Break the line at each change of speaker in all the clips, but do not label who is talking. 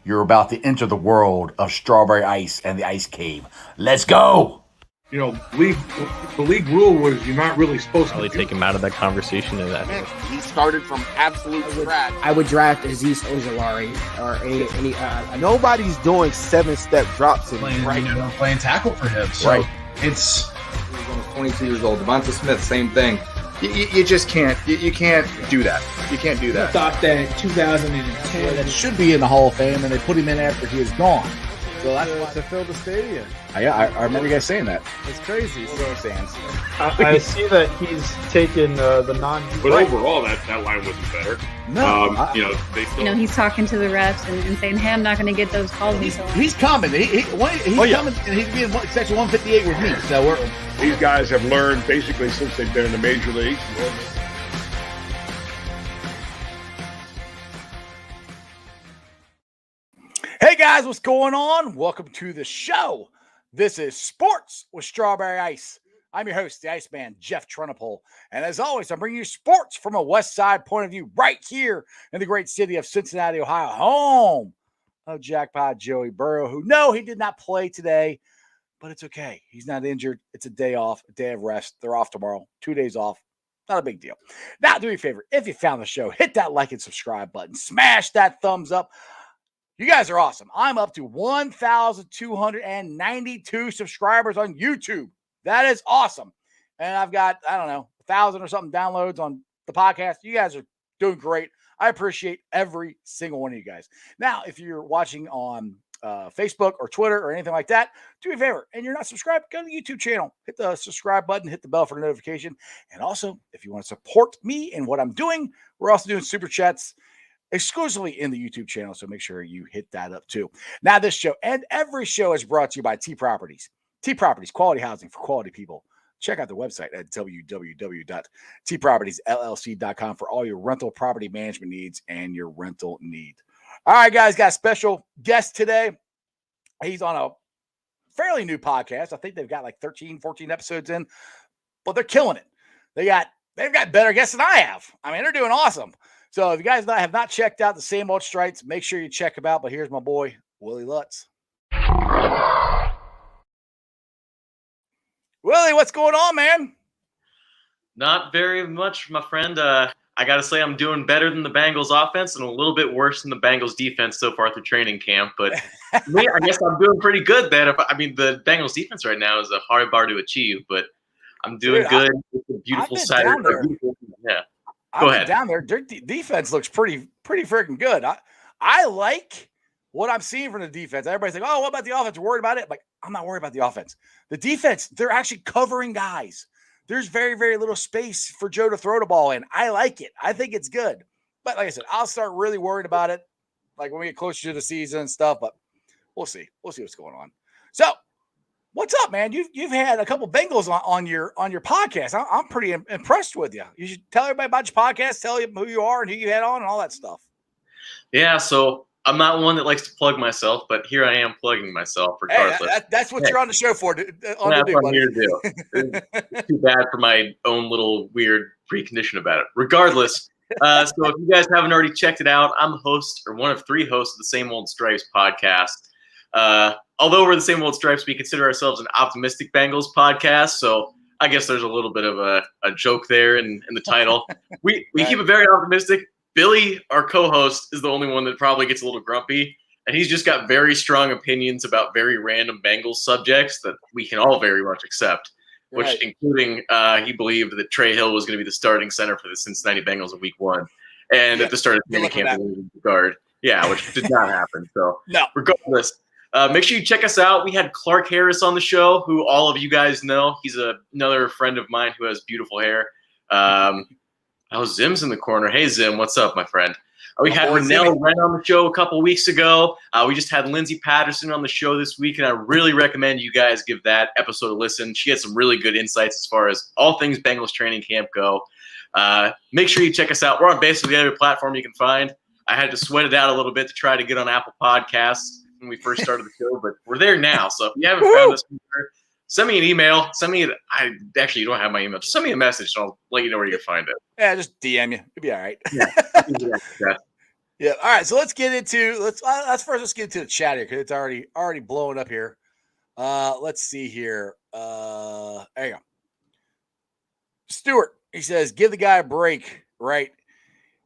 You're about to enter the world of strawberry ice and the ice cave. Let's go!
You know, the league rule was you're not really supposed to
take him out of that conversation.
He started from absolute scratch.
I would draft Aziz Ojulari or any.
Nobody's doing 7-step drops in
playing tackle for him. So
right.
It's
he's almost 22 years old. Devonta Smith, same thing.
You just can't. You can't do that. You can't do that.
I thought that 2010
that should be in the Hall of Fame, and they put him in after he is gone. So that's why
to fill the stadium.
I remember you guys saying that.
It's crazy.
Still stands.
I see that he's taken the non.
But overall, that line wasn't better.
No,
they still.
He's talking to the refs and saying, "Hey, I'm not going to get those calls."
He's coming. He's coming, and he's being section 158 with me. So
these guys have learned basically since they've been in the major leagues.
Hey guys, what's going on? Welcome to the show. This is Sports with Strawberry Ice. I'm your host, the Iceman, Jeff Trunapole. And as always, I'm bringing you sports from a West Side point of view right here in the great city of Cincinnati, Ohio, home of Jackpot Joey Burrow, who, no, he did not play today, but it's okay. He's not injured. It's a day off, a day of rest. They're off tomorrow, 2 days off. Not a big deal. Now, do me a favor. If you found the show, hit that like and subscribe button. Smash that thumbs up. You guys are awesome. I'm up to 1,292 subscribers on YouTube. That is awesome. And I've got, 1,000 or something downloads on the podcast. You guys are doing great. I appreciate every single one of you guys. Now, if you're watching on Facebook or Twitter or anything like that, do me a favor. And you're not subscribed, go to the YouTube channel. Hit the subscribe button. Hit the bell for the notification. And also, if you want to support me and what I'm doing, we're also doing Super Chats exclusively in the YouTube channel, so make sure you hit that up too. Now, this show and every show is brought to you by T Properties. T Properties, quality housing for quality people. Check out the website at www.tpropertiesllc.com for all your rental property management needs and your rental need. All right, guys, got a special guest today. He's on a fairly new podcast. I think they've got like 13, 14 episodes in, but they're killing it. They've got better guests than I have. I mean, they're doing awesome. So if you guys have not checked out the Same Old Stripes, make sure you check them out. But here's my boy, Willie Lutzs. Willie, what's going on, man?
Not very much, my friend. I got to say I'm doing better than the Bengals offense and a little bit worse than the Bengals defense so far through training camp. But me, I guess I'm doing pretty good then. The Bengals defense right now is a hard bar to achieve, but I'm doing good. It's a beautiful side. Yeah. Go ahead.
Down there, their defense looks pretty freaking good. I like what I'm seeing from the defense. Everybody's like, "Oh, what about the offense? You're worried about it?" Like, I'm not worried about the offense. The defense, they're actually covering guys. There's very, very little space for Joe to throw the ball in. I like it. I think it's good. But like I said, I'll start really worried about it like when we get closer to the season and stuff. But we'll see. We'll see what's going on. So, what's up, man? You've had a couple Bengals on your podcast. I'm pretty impressed with you. You should tell everybody about your podcast, tell you who you are and who you had on and all that stuff.
Yeah, so I'm not one that likes to plug myself, but here I am plugging myself regardless.
Hey, that's what you're on the show for.
That's what I'm here to do. It's too bad for my own little weird precondition about it. Regardless, so if you guys haven't already checked it out, I'm the host or one of three hosts of the Same Old Stripes podcast. Although we're the Same Old Stripes, we consider ourselves an optimistic Bengals podcast. So I guess there's a little bit of a joke there in the title. We keep it very optimistic. Billy, our co-host, is the only one that probably gets a little grumpy. And he's just got very strong opinions about very random Bengals subjects that we can all very much accept, which including he believed that Trey Hill was going to be the starting center for the Cincinnati Bengals in week 1. And at the start of the training camp, guard. Yeah, which did not happen. So regardless, make sure you check us out. We had Clark Harris on the show, who all of you guys know. He's another friend of mine who has beautiful hair. Zim's in the corner. Hey, Zim, what's up, my friend? We had Renell Wren on the show a couple weeks ago. We just had Lindsay Patterson on the show this week, and I really recommend you guys give that episode a listen. She had some really good insights as far as all things Bengals training camp go. Make sure you check us out. We're on basically every platform you can find. I had to sweat it out a little bit to try to get on Apple Podcasts when we first started the show, but we're there now. So if you haven't found us, send me an email. You don't have my email. Just send me a message, and I'll let you know where you can find it.
Yeah, just DM you. It'll be all right. Yeah. All right. So let's get into let's get into the chat here because it's already blowing up here. Let's see here. There you go. Stuart, he says, give the guy a break, right?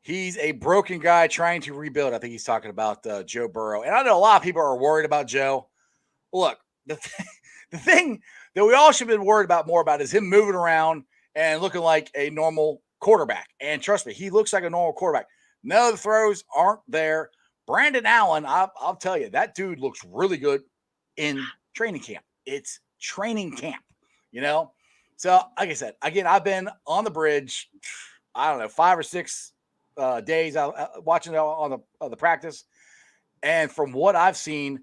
He's a broken guy trying to rebuild. I think he's talking about Joe Burrow. And I know a lot of people are worried about Joe. Look, the thing that we all should have been worried about more about is him moving around and looking like a normal quarterback. And trust me, he looks like a normal quarterback. No, the throws aren't there. Brandon Allen, I'll tell you, that dude looks really good in training camp. It's training camp, you know? So, like I said, again, I've been on the bridge, I don't know, 5 or 6 days watching on the practice. And from what I've seen,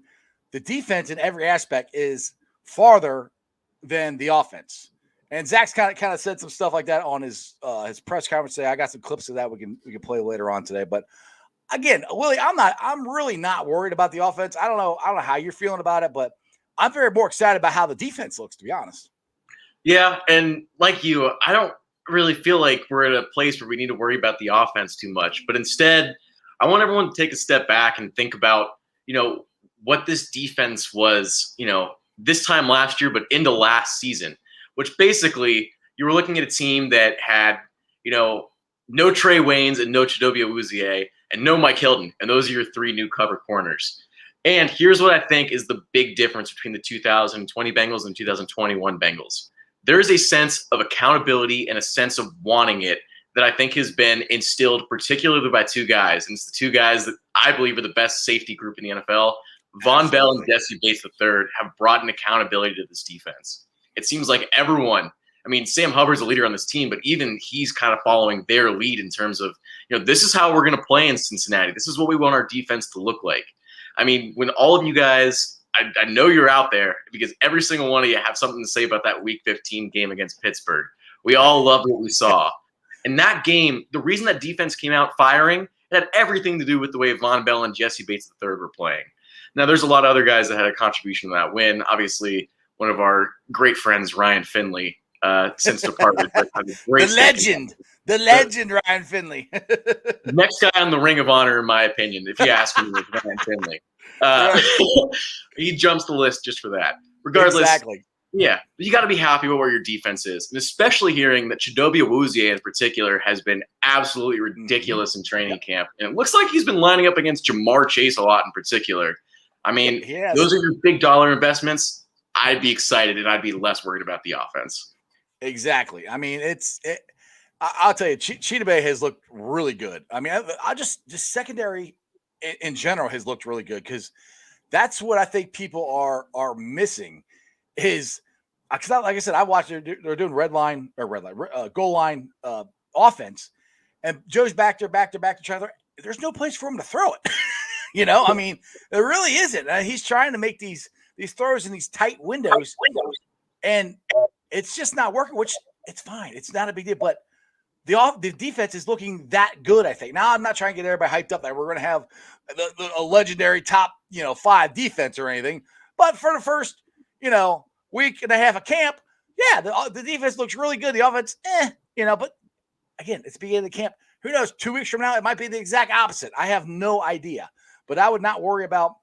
the defense in every aspect is farther than the offense. And Zach's kind of said some stuff like that on his press conference today. I got some clips of that we can play later on today. But again, Willie, I'm really not worried about the offense. I don't know how you're feeling about it, but I'm very more excited about how the defense looks, to be honest.
Yeah, and like you, I don't really feel like we're at a place where we need to worry about the offense too much. But instead, I want everyone to take a step back and think about, what this defense was, this time last year, but into last season, which basically you were looking at a team that had, no Trey Waynes and no Chidobe Awuzie and no Mike Hilton. And those are your 3 new cover corners. And here's what I think is the big difference between the 2020 Bengals and 2021 Bengals. There is a sense of accountability and a sense of wanting it that I think has been instilled particularly by 2 guys. And it's the 2 guys that I believe are the best safety group in the NFL. Von Bell and Jesse Bates III have brought an accountability to this defense. It seems like everyone, Sam Hubbard's a leader on this team, but even he's kind of following their lead in terms of, this is how we're going to play in Cincinnati. This is what we want our defense to look like. When all of you guys, I know you're out there because every single one of you have something to say about that Week 15 game against Pittsburgh. We all loved what we saw. And that game, the reason that defense came out firing, it had everything to do with the way Von Bell and Jesse Bates III were playing. Now, there's a lot of other guys that had a contribution to that win. Obviously, one of our great friends, Ryan Finley, since departed.
The legend, Ryan Finley.
Next guy on the Ring of Honor, in my opinion, if you ask me, is Ryan Finley. He jumps the list just for that. Regardless,
exactly.
Yeah, you got to be happy with where your defense is, and especially hearing that Chidobe Awuzie in particular has been absolutely ridiculous in training camp, and it looks like he's been lining up against Jamar Chase a lot in particular. Those are your big dollar investments. I'd be excited, and I'd be less worried about the offense.
Exactly. I'll tell you, Chidobe has looked really good. I just secondary in general has looked really good because that's what I think people are missing is because like I said, I watched they're doing goal line offense, and Joe's back there trying to. There's no place for him to throw it. There really isn't. He's trying to make these throws in these tight windows, and it's just not working. Which it's fine. It's not a big deal, but. The defense is looking that good, I think. Now, I'm not trying to get everybody hyped up that we're going to have a legendary top, 5 defense or anything. But for the first, week and a half of camp, yeah, the defense looks really good. The offense, but again, it's the beginning of the camp. Who knows? 2 weeks from now, it might be the exact opposite. I have no idea. But I would not worry about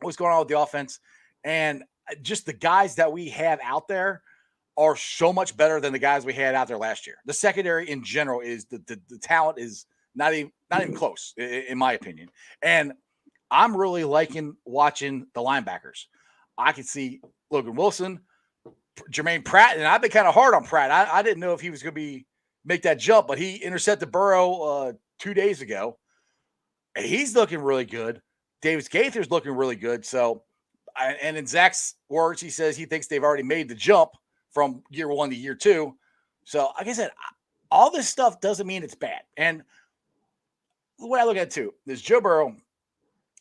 what's going on with the offense. And just the guys that we have out there are so much better than the guys we had out there last year. The secondary in general is the talent is not even close, in my opinion. And I'm really liking watching the linebackers. I can see Logan Wilson, Jermaine Pratt, and I've been kind of hard on Pratt. I didn't know if he was going to make that jump, but he intercepted Burrow 2 days ago. He's looking really good. Davis Gaither's looking really good. So, and in Zach's words, he says he thinks they've already made the jump from year 1 to year 2. So, like I said, all this stuff doesn't mean it's bad. And the way I look at it, too, is Joe Burrow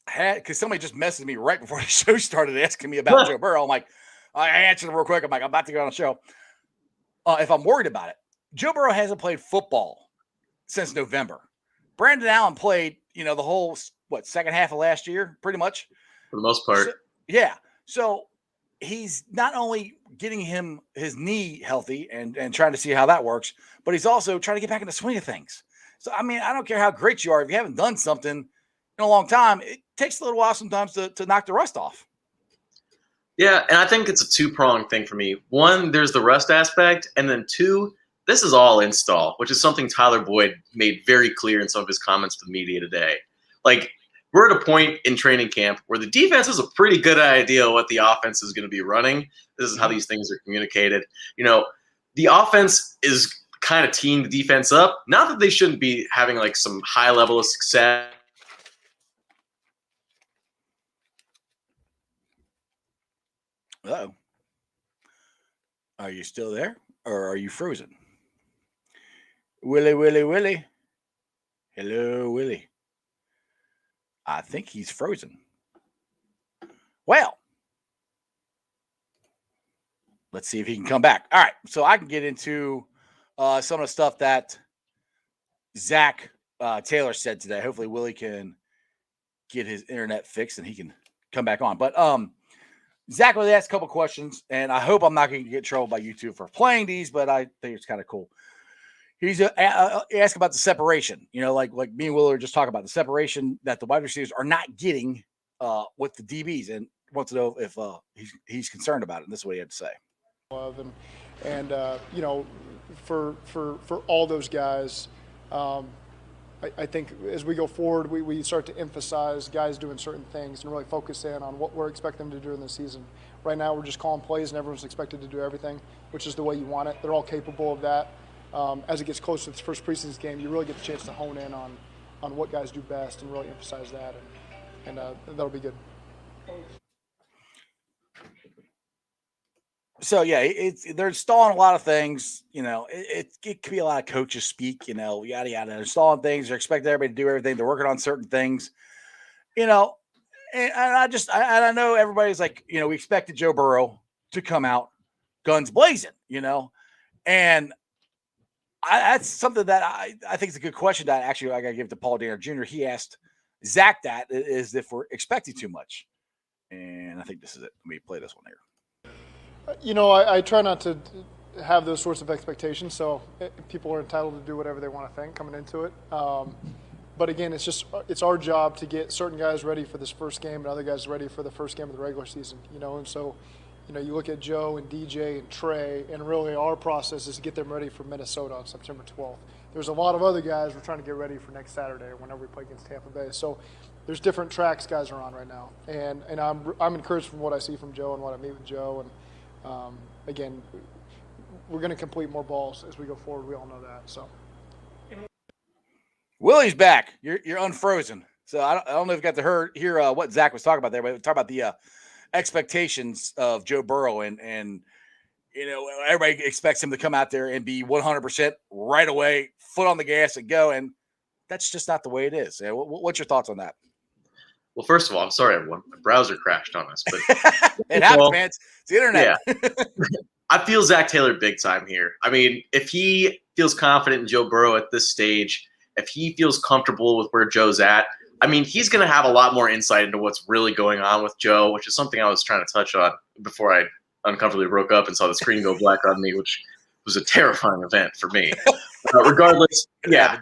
because somebody just messaged me right before the show started asking me about Joe Burrow. I'm like, I answered him real quick. I'm like, I'm about to go on the show. If I'm worried about it, Joe Burrow hasn't played football since November. Brandon Allen played, the whole, second half of last year, pretty much.
For the most part.
So he's not only getting his knee healthy and trying to see how that works, but he's also trying to get back in the swing of things. So, I don't care how great you are. If you haven't done something, in a long time, it takes a little while sometimes to knock the rust off.
Yeah, and I think it's a two-pronged thing for me. One, there's the rust aspect, and then two, this is all install, which is something Tyler Boyd made very clear in some of his comments to the media today. Like, we're at a point in training camp where the defense has a pretty good idea what the offense is going to be running. This is how these things are communicated. You know, the offense is kind of teeing the defense up. Not that they shouldn't be having like some high level of success.
Uh-oh. Are you still there or are you frozen? Willie, Willie, Willie. Hello, Willie. I think he's frozen. Well, let's see if he can come back. All right, so I can get into some of the stuff that Zach Taylor said today. Hopefully, Willie can get his internet fixed and he can come back on. But Zach really asked a couple questions, and I hope I'm not going to get in trouble by YouTube for playing these, but I think it's kind of cool. He's asked about the separation, you know, like me and Will are just talking about the separation that the wide receivers are not getting with the DBs, and wants to know if he's concerned about it. And this is what he had to say.
And you know, for all those guys, I think as we go forward, we start to emphasize guys doing certain things and really focus in on what we're expecting them to do in the season. Right now, we're just calling plays, and everyone's expected to do everything, which is the way you want it. They're all capable of that. As it gets closer to this first preseason game, you really get the chance to hone in on what guys do best and really emphasize that, and that'll be good.
So yeah, they're installing a lot of things. You know, it could be a lot of coaches speak. You know, yada yada. They're installing things. They're expecting everybody to do everything. They're working on certain things. You know, and I know everybody's like, you know, we expected Joe Burrow to come out guns blazing. You know, and that's something that I think is a good question that actually I got to give to Paul Danner Jr. He asked Zach that is if we're expecting too much. And I think this is it. Let me play this one here.
You know, I try not to have those sorts of expectations, so people are entitled to do whatever they want to think coming into it. But again, it's our job to get certain guys ready for this first game and other guys ready for the first game of the regular season, you know, and so you know, you look at Joe and DJ and Trey, and really our process is to get them ready for Minnesota on September 12th. There's a lot of other guys we're trying to get ready for next Saturday whenever we play against Tampa Bay. So there's different tracks guys are on right now, and I'm encouraged from what I see from Joe and what I meet with Joe. And again, we're going to complete more balls as we go forward. We all know that. So
Willie's back. You're unfrozen. So I don't know if you got to hear what Zach was talking about there, but talk about the expectations of Joe Burrow and you know, everybody expects him to come out there and be 100% right away, foot on the gas and go, and that's just not the way it is. What's your thoughts on that?
Well, first of all, I'm sorry, everyone. My browser crashed on us, but
it happens, man. It's the internet.
Yeah. I feel Zach Taylor big time here. I mean, if he feels confident in Joe Burrow at this stage, if he feels comfortable with where Joe's at, I mean, he's going to have a lot more insight into what's really going on with Joe, which is something I was trying to touch on before I uncomfortably broke up and saw the screen go black on me, which was a terrifying event for me. Regardless, yeah,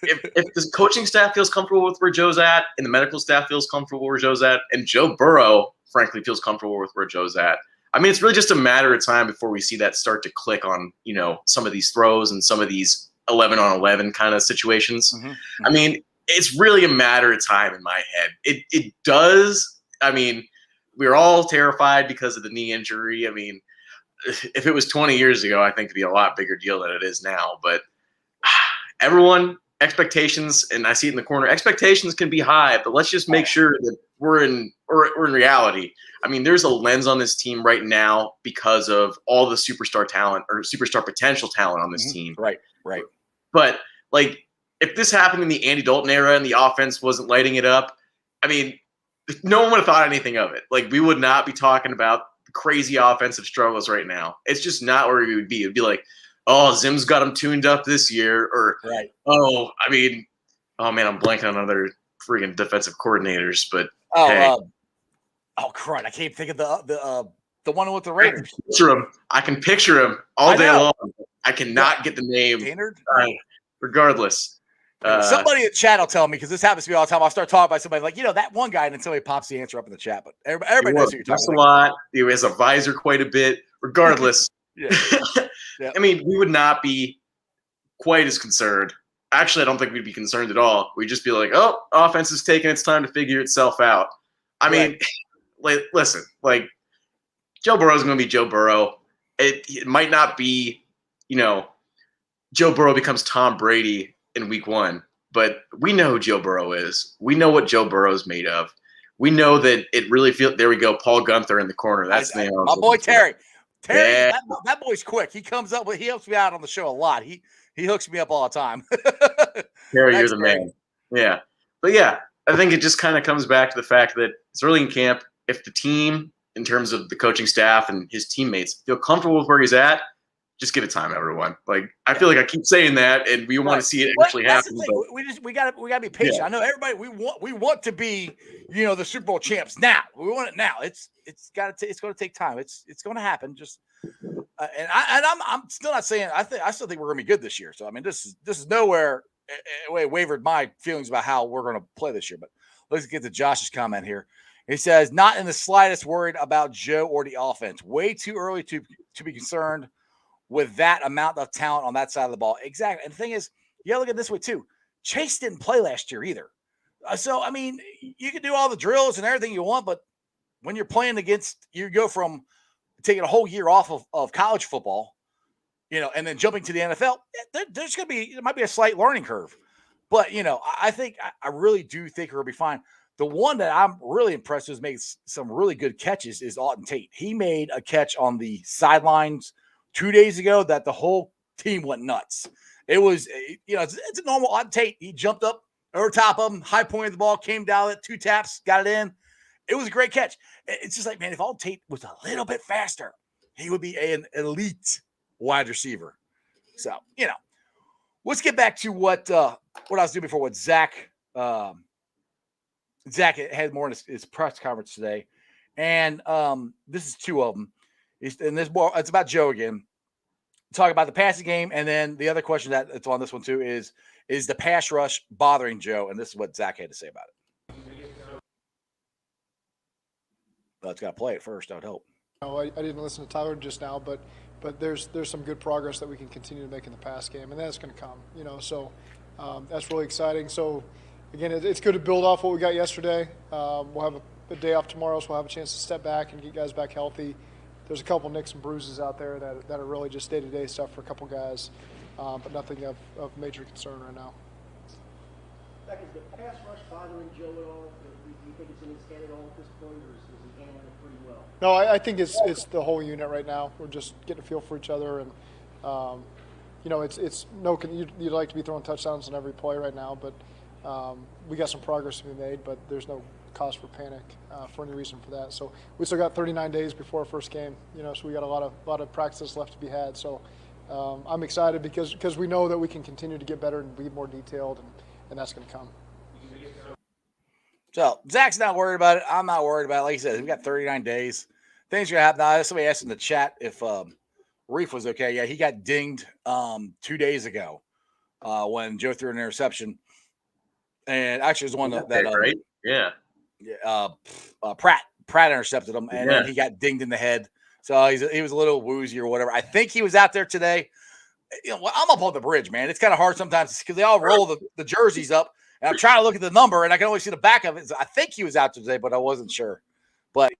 if the coaching staff feels comfortable with where Joe's at and the medical staff feels comfortable where Joe's at and Joe Burrow, frankly, feels comfortable with where Joe's at, I mean, it's really just a matter of time before we see that start to click on, you know, some of these throws and some of these 11-on-11 kind of situations. Mm-hmm. I mean, it's really a matter of time in my head. It does. I mean, we were all terrified because of the knee injury. I mean, if it was 20 years ago, I think it'd be a lot bigger deal than it is now. But everyone, expectations, and I see it in the corner, expectations can be high, but let's just make sure that we're in reality. I mean, there's a lens on this team right now because of all the superstar talent or superstar potential talent on this team.
Right.
But like, if this happened in the Andy Dalton era and the offense wasn't lighting it up, I mean, no one would have thought anything of it. Like, we would not be talking about crazy offensive struggles right now. It's just not where we would be. It'd be like, oh, Zim's got him tuned up this year, or
right.
Oh man, I'm blanking on other freaking defensive coordinators, but
oh crud, I can't think of the one with the Raiders.
I can picture him all day long. I cannot get the name.
Standard?
Regardless.
Somebody in the chat will tell me, because this happens to me all the time. I'll start talking about somebody like, that one guy, and then somebody pops the answer up in the chat. But everybody knows who you're talking about.
A lot. He has a visor quite a bit. Regardless,
yeah.
I mean, we would not be quite as concerned. Actually, I don't think we'd be concerned at all. We'd just be like, oh, offense is taking its time to figure itself out. I mean, listen, like, Joe Burrow's going to be Joe Burrow. It might not be, Joe Burrow becomes Tom Brady in week 1, but we know who Joe Burrow is. We know what Joe Burrow's made of. We know that it really feels – there we go, Paul Gunther in the corner. That's the name.
My boy Terry. Terry, that boy's quick. He comes up with – he helps me out on the show a lot. He hooks me up all the time.
Terry, you're the man. Yeah. But, yeah, I think it just kind of comes back to the fact that it's early in camp. If the team, in terms of the coaching staff and his teammates, feel comfortable with where he's at, just give it time, everyone. Like, I feel like I keep saying that, and we want to see it actually happen.
We gotta be patient. I know everybody. We want to be, the Super Bowl champs now. We want it now. It's going to take time. It's going to happen. Just I'm still not saying. I still think we're going to be good this year. So I mean, this is nowhere wavered my feelings about how we're going to play this year. But let's get to Josh's comment here. He says, not in the slightest worried about Joe or the offense. Way too early to be concerned with that amount of talent on that side of the ball. Exactly. And the thing is, you got to look at it this way too. Chase didn't play last year either. So, I mean, you can do all the drills and everything you want, but when you're playing against, you go from taking a whole year off of college football, and then jumping to the NFL, there might be a slight learning curve. But, I really do think he'll be fine. The one that I'm really impressed with, making some really good catches, is Auden Tate. He made a catch on the sidelines 2 days ago that the whole team went nuts. It was, it's a normal Auden Tate. He jumped up over top of him, high pointed the ball, came down it, 2 taps, got it in. It was a great catch. It's just like, man, if Auden Tate was a little bit faster, he would be an elite wide receiver. So, let's get back to what I was doing before, what Zach had more in his press conference today. And this is 2 of them. It's about Joe again. Talk about the passing game, and then the other question that's on this one too is the pass rush bothering Joe? And this is what Zach had to say about it. Well, it's got to play it first, I would hope.
No, I didn't listen to Tyler just now, but there's some good progress that we can continue to make in the pass game, and that's going to come. So that's really exciting. So again, it's good to build off what we got yesterday. We'll have a day off tomorrow, so we'll have a chance to step back and get guys back healthy. There's a couple nicks and bruises out there that are really just day-to-day stuff for a couple guys, but nothing of major concern right now.
Beck, is the pass rush bothering Joe at all? Do you think it's in his head at all at this point, or is he handling it pretty well?
No, I think it's the whole unit right now. We're just getting a feel for each other, and it's no. You'd like to be throwing touchdowns on every play right now, but we got some progress to be made, but there's no cause for panic for any reason for that. So we still got 39 days before our first game, so we got a lot of practice left to be had. So I'm excited because we know that we can continue to get better and be more detailed, and that's going to come.
So Zach's not worried about it. I'm not worried about it. Like he said, we got 39 days. Things are going to happen. Now, somebody asked in the chat if Reef was okay. Yeah, he got dinged 2 days ago when Joe threw an interception. And actually, it was one that
right? Yeah.
Pratt intercepted him, and then he got dinged in the head. So he was a little woozy or whatever. I think he was out there today. I'm up on the bridge, man. It's kind of hard sometimes because they all roll the jerseys up, and I'm trying to look at the number, and I can only see the back of it. So I think he was out there today, but I wasn't sure. But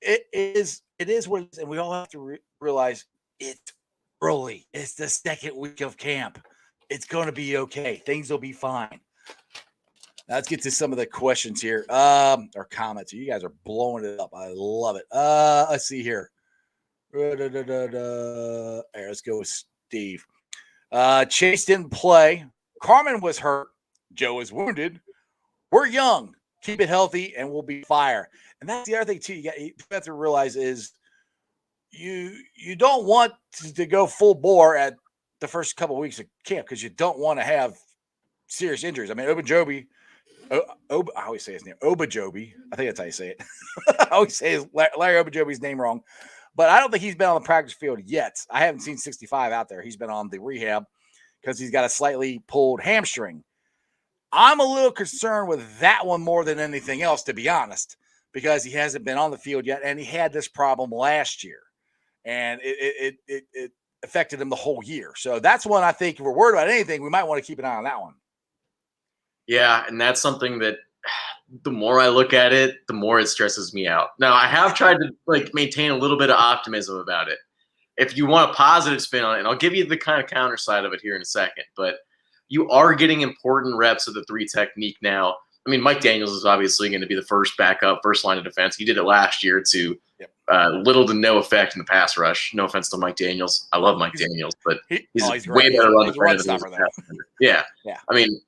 it is what it is, and we all have to realize it's early. It's the second week of camp. It's going to be okay. Things will be fine. Now let's get to some of the questions here, or comments. You guys are blowing it up. I love it. Let's see here. Here, let's go with Steve. Chase didn't play. Carmen was hurt. Joe is wounded. We're young. Keep it healthy, and we'll be fire. And that's the other thing too. You have to realize is you don't want to go full bore at the first couple of weeks of camp because you don't want to have serious injuries. I mean, Obajobi. I always say his name, Obajobi. I think that's how you say it. I always say Larry Obajobi's name wrong, but I don't think he's been on the practice field yet. I haven't seen 65 out there. He's been on the rehab because he's got a slightly pulled hamstring. I'm a little concerned with that one more than anything else, to be honest, because he hasn't been on the field yet, and he had this problem last year, and it affected him the whole year. So that's one I think if we're worried about anything, we might want to keep an eye on that one.
Yeah, and that's something that the more I look at it, the more it stresses me out. Now, I have tried to maintain a little bit of optimism about it. If you want a positive spin on it, and I'll give you the kind of counter side of it here in a second, but you are getting important reps of the 3 technique now. I mean, Mike Daniels is obviously going to be the first backup, first line of defense. He did it last year to little to no effect in the pass rush. No offense to Mike Daniels. I love Mike Daniels, but he's way better on the front of the Yeah. I mean,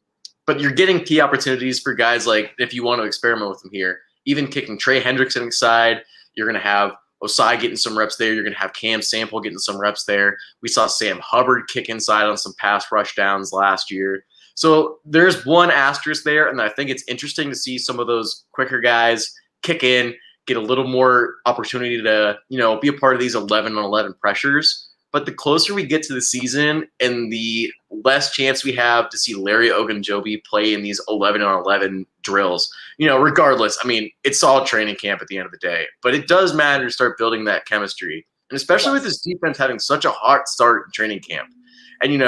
but you're getting key opportunities for guys like, if you want to experiment with them here, even kicking Trey Hendrickson inside, you're going to have Osai getting some reps there. You're going to have Cam Sample getting some reps there. We saw Sam Hubbard kick inside on some pass rush downs last year. So there's one asterisk there, and I think it's interesting to see some of those quicker guys kick in, get a little more opportunity to, be a part of these 11-on-11 pressures. But the closer we get to the season and the less chance we have to see Larry Ogunjobi play in these 11-on-11 drills, regardless, I mean, it's all training camp at the end of the day. But it does matter to start building that chemistry, and especially with this defense having such a hot start in training camp. And,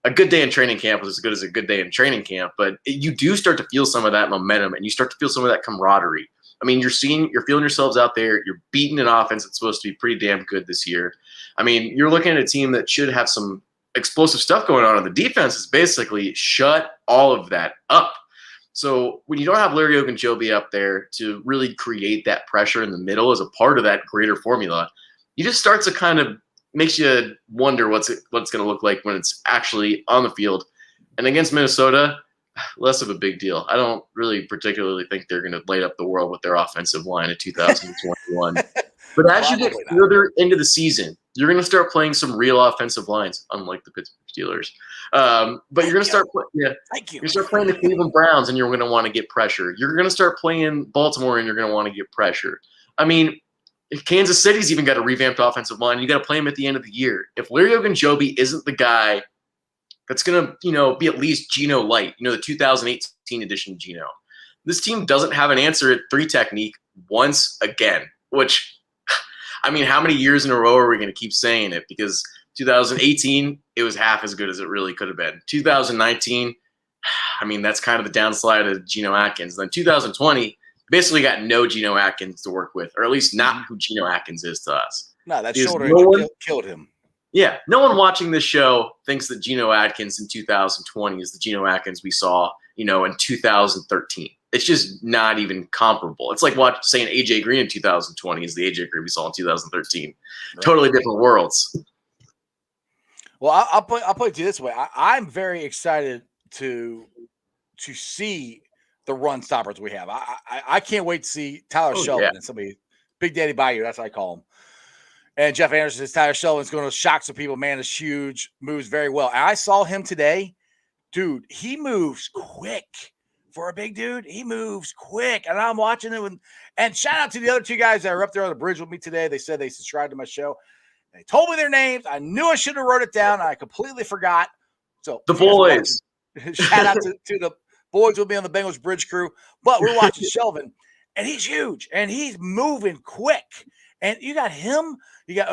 a good day in training camp was as good as a good day in training camp, but you do start to feel some of that momentum, and you start to feel some of that camaraderie. I mean, you're feeling yourselves out there. You're beating an offense that's supposed to be pretty damn good this year. I mean, you're looking at a team that should have some explosive stuff going on, and the defense is basically shut all of that up. So when you don't have Larry Ogunjobi up there to really create that pressure in the middle as a part of that greater formula, you just start to kind of makes you wonder what's going to look like when it's actually on the field. And against Minnesota, less of a big deal. I don't really particularly think they're going to light up the world with their offensive line in 2021. But as you get further into the season, you're going to start playing some real offensive lines, unlike the Pittsburgh Steelers. But you're going to start playing the Cleveland Browns, and you're going to want to get pressure. You're going to start playing Baltimore, and you're going to want to get pressure. I mean, if Kansas City's even got a revamped offensive line, you got to play him at the end of the year. If Larry Ogunjobi isn't the guy that's going to, be at least Geno light, the 2018 edition Geno, this team doesn't have an answer at 3 technique once again, which, I mean, how many years in a row are we going to keep saying it? Because 2018, it was half as good as it really could have been. 2019, I mean, that's kind of the downslide of Geno Atkins. Then 2020, basically got no Geno Atkins to work with, or at least not who Geno Atkins is to us.
No, that shoulder killed him.
Yeah, no one watching this show thinks that Geno Atkins in 2020 is the Geno Atkins we saw, in 2013. It's just not even comparable. It's like saying AJ Green in 2020 is the AJ Green we saw in 2013. Right. Totally different worlds.
Well, I'll put it to you this way. I'm very excited to see the run stoppers we have. I can't wait to see Tyler Sheldon and somebody, Big Daddy Bayou, that's what I call him. And Jeff Anderson says Tyler Sheldon's going to shock some people. Man, is huge, moves very well. And I saw him today. Dude, he moves quick. For a big dude, he moves quick. And I'm watching him. And shout out to the other 2 guys that are up there on the bridge with me today. They said they subscribed to my show. They told me their names. I knew I should have wrote it down. I completely forgot. So
the boys.
Shout out to the boys will be on the Bengals bridge crew. But we're watching Shelvin, and he's huge, and he's moving quick. And you got him. You got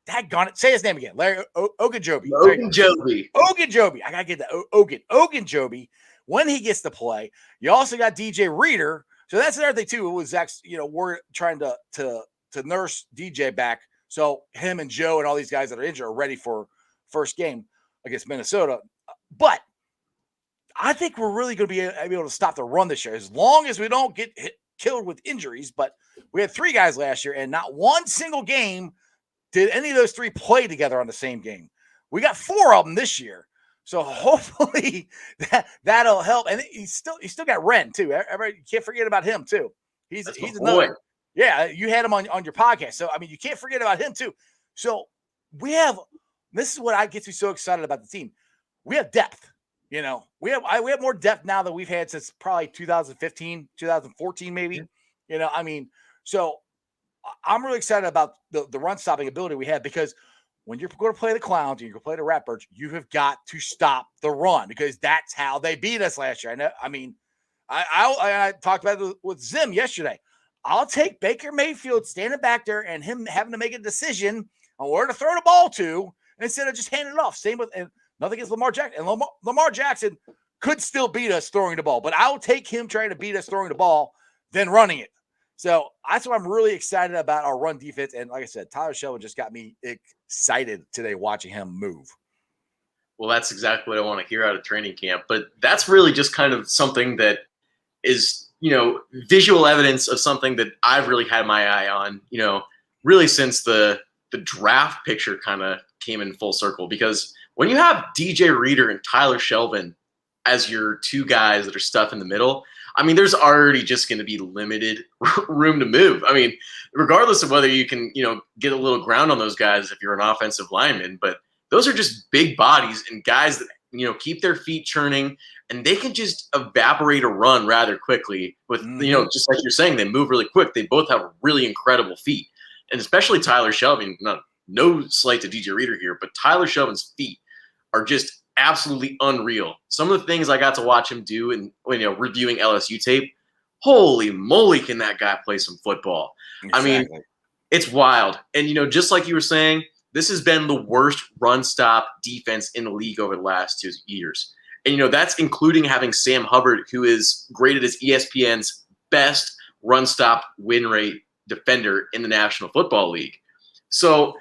daggone it. Say his name again. Larry Ogunjobi. Ogunjobi. I got to get that. Ogunjobi. When he gets to play, you also got DJ Reader. So that's another thing, too. It was actually, we're trying to nurse DJ back. So him and Joe and all these guys that are injured are ready for first game against Minnesota. But I think we're really going to be able to stop the run this year as long as we don't get killed with injuries. But we had 3 guys last year, and not one single game did any of those 3 play together on the same game. We got 4 of them this year. So hopefully that'll help. And you still got Ren too. You can't forget about him too. He's another. Yeah, you had him on your podcast. So I mean, you can't forget about him too. So we have. This is what gets me so excited about the team. We have depth. We have more depth now than we've had since probably 2015, 2014, maybe. I mean, so I'm really excited about the run stopping ability we have because when you're going to play the Clowns and you're going to play the Ratbirds, you have got to stop the run because that's how they beat us last year. I talked about it with Zim yesterday. I'll take Baker Mayfield standing back there and him having to make a decision on where to throw the ball to instead of just handing it off. Same with, and nothing against Lamar Jackson. And Lamar Jackson could still beat us throwing the ball, but I'll take him trying to beat us throwing the ball than running it. So that's what I'm really excited about our run defense. And like I said, Tyler Shelvin just got me excited today watching him move.
Well, that's exactly what I want to hear out of training camp. But that's really just kind of something that is, visual evidence of something that I've really had my eye on, really since the draft picture kind of came in full circle. Because when you have DJ Reader and Tyler Shelvin as your two guys that are stuff in the middle, there's already just going to be limited room to move. Regardless of whether you can, get a little ground on those guys if you're an offensive lineman, but those are just big bodies and guys that, keep their feet churning and they can just evaporate a run rather quickly with, just like you're saying, they move really quick. They both have really incredible feet. And especially Tyler Shelvin, no slight to DJ Reader here, but Tyler Shelvin's feet are just absolutely unreal. Some of the things I got to watch him do and reviewing LSU tape, holy moly, can that guy play some football?
Exactly.
It's wild. And just like you were saying, this has been the worst run stop defense in the league over the last 2 years. And that's including having Sam Hubbard, who is graded as ESPN's best run stop win rate defender in the National Football League. So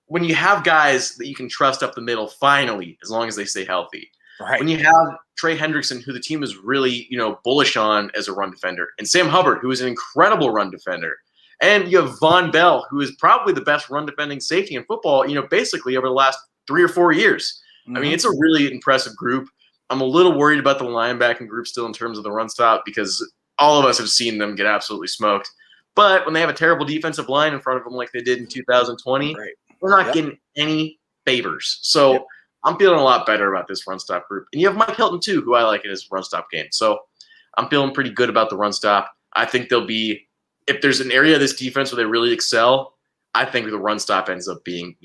when you have guys that you can trust up the middle, finally, as long as they stay healthy.
Right.
When you have Trey Hendrickson, who the team is really, bullish on as a run defender, and Sam Hubbard, who is an incredible run defender, and you have Von Bell, who is probably the best run defending safety in football, basically over the last 3 or 4 years.
Mm-hmm.
It's a really impressive group. I'm a little worried about the linebacking group still in terms of the run stop because all of us have seen them get absolutely smoked. But when they have a terrible defensive line in front of them like they did in 2020, we're not getting any favors. So I'm feeling a lot better about this run stop group. And you have Mike Hilton, too, who I like in his run stop game. So I'm feeling pretty good about the run stop. I think they'll be – if there's an area of this defense where they really excel, I think the run stop ends up being,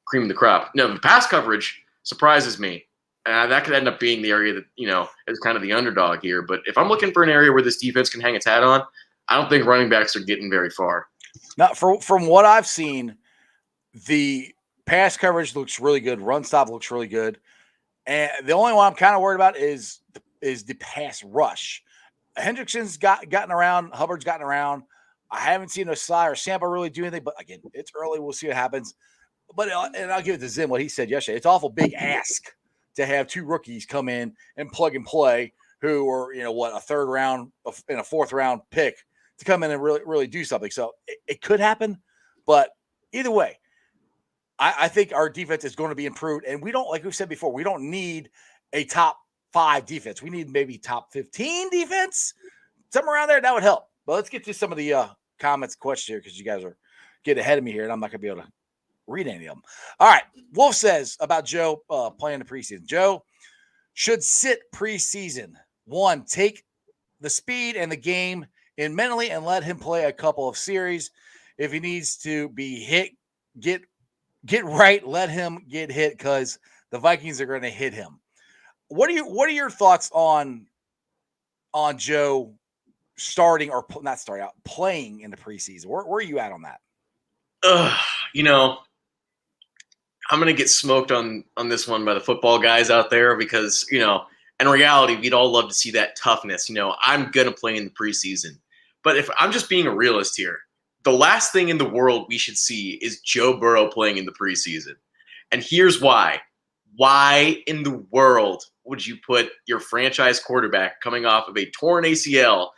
cream of the crop. No, the pass coverage surprises me. That could end up being the area that, is kind of the underdog here. But if I'm looking for an area where this defense can hang its hat on, I don't think running backs are getting very far.
Now, from what I've seen, the pass coverage looks really good. Run stop looks really good. And the only one I'm kind of worried about is the pass rush. Hendrickson's gotten around. Hubbard's gotten around. I haven't seen Osai or Sampa really do anything. But, again, it's early. We'll see what happens. But and I'll give it to Zim what he said yesterday. It's awful big ask to have two rookies come in and plug and play who are, a third round and a fourth round pick to come in and really do something. So it could happen. But either way, I think our defense is going to be improved. And we don't, like we said before, we don't need a top 5 defense. We need maybe top 15 defense, somewhere around there. That would help. But let's get to some of the comments, questions here because you guys are getting ahead of me here, and I'm not going to be able to read any of them. All right. Wolf says about Joe playing the preseason. Joe should sit preseason. 1, take the speed and the game in mentally and let him play a couple of series. If he needs to be hit, get right, let him get hit because the Vikings are going to hit him. What are your thoughts on Joe starting or not starting out, playing in the preseason? Where are you at on that?
I'm going to get smoked on this one by the football guys out there because, in reality, we'd all love to see that toughness. I'm going to play in the preseason. But if I'm just being a realist here, the last thing in the world we should see is Joe Burrow playing in the preseason. And here's why. Why in the world would you put your franchise quarterback coming off of a torn ACL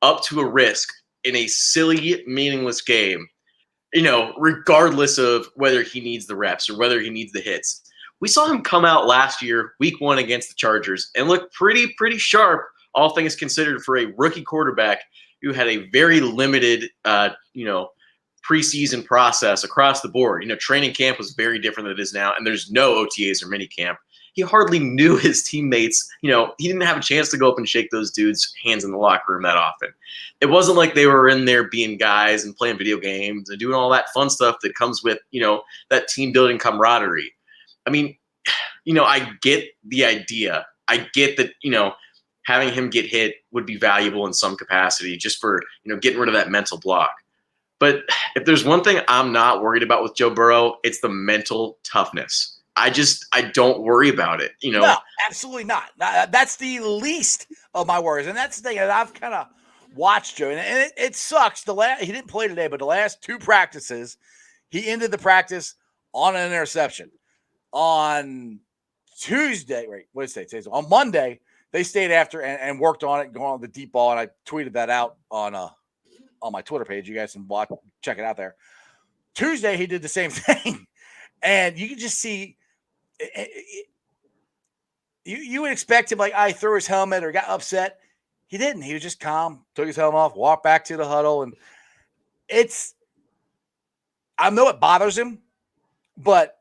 up to a risk in a silly, meaningless game, regardless of whether he needs the reps or whether he needs the hits? We saw him come out last year, week 1 against the Chargers, and look pretty sharp, all things considered, for a rookie quarterback who had a very limited, preseason process across the board. Training camp was very different than it is now, and there's no OTAs or mini camp. he hardly knew his teammates. You know, he didn't have a chance to go up and shake those dudes' hands in the locker room that often. It wasn't like they were in there being guys and playing video games and doing all that fun stuff that comes with, you know, that team building camaraderie. I mean, you know, I get the idea. I get that, you know, having him get hit would be valuable in some capacity just for, you know, getting rid of that mental block. But if there's one thing I'm not worried about with Joe Burrow, it's the mental toughness. I don't worry about it. You know,
no, absolutely not. That's the least of my worries. And that's the thing that I've kind of watched Joe. And it sucks. He didn't play today, but the last 2 practices, he ended the practice on an interception. On Tuesday, on Monday, they stayed after and worked on it, going on the deep ball. And I tweeted that out on my Twitter page. You guys can check it out there. Tuesday, he did the same thing. And you can just see you would expect him, like, I threw his helmet or got upset. He didn't. He was just calm, took his helmet off, walked back to the huddle. And I know it bothers him, but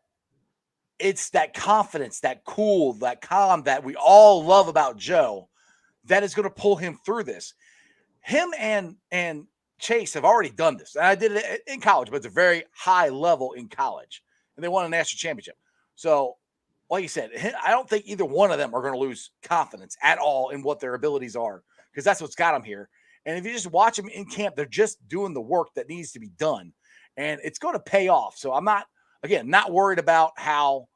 it's that confidence, that cool, that calm that we all love about Joe that is going to pull him through this. Him and Chase have already done this. And I did it in college, but it's a very high level in college. And they won a national championship. So, like you said, I don't think either one of them are going to lose confidence at all in what their abilities are, because that's what's got them here. And if you just watch them in camp, they're just doing the work that needs to be done. And it's going to pay off. So I'm not worried about how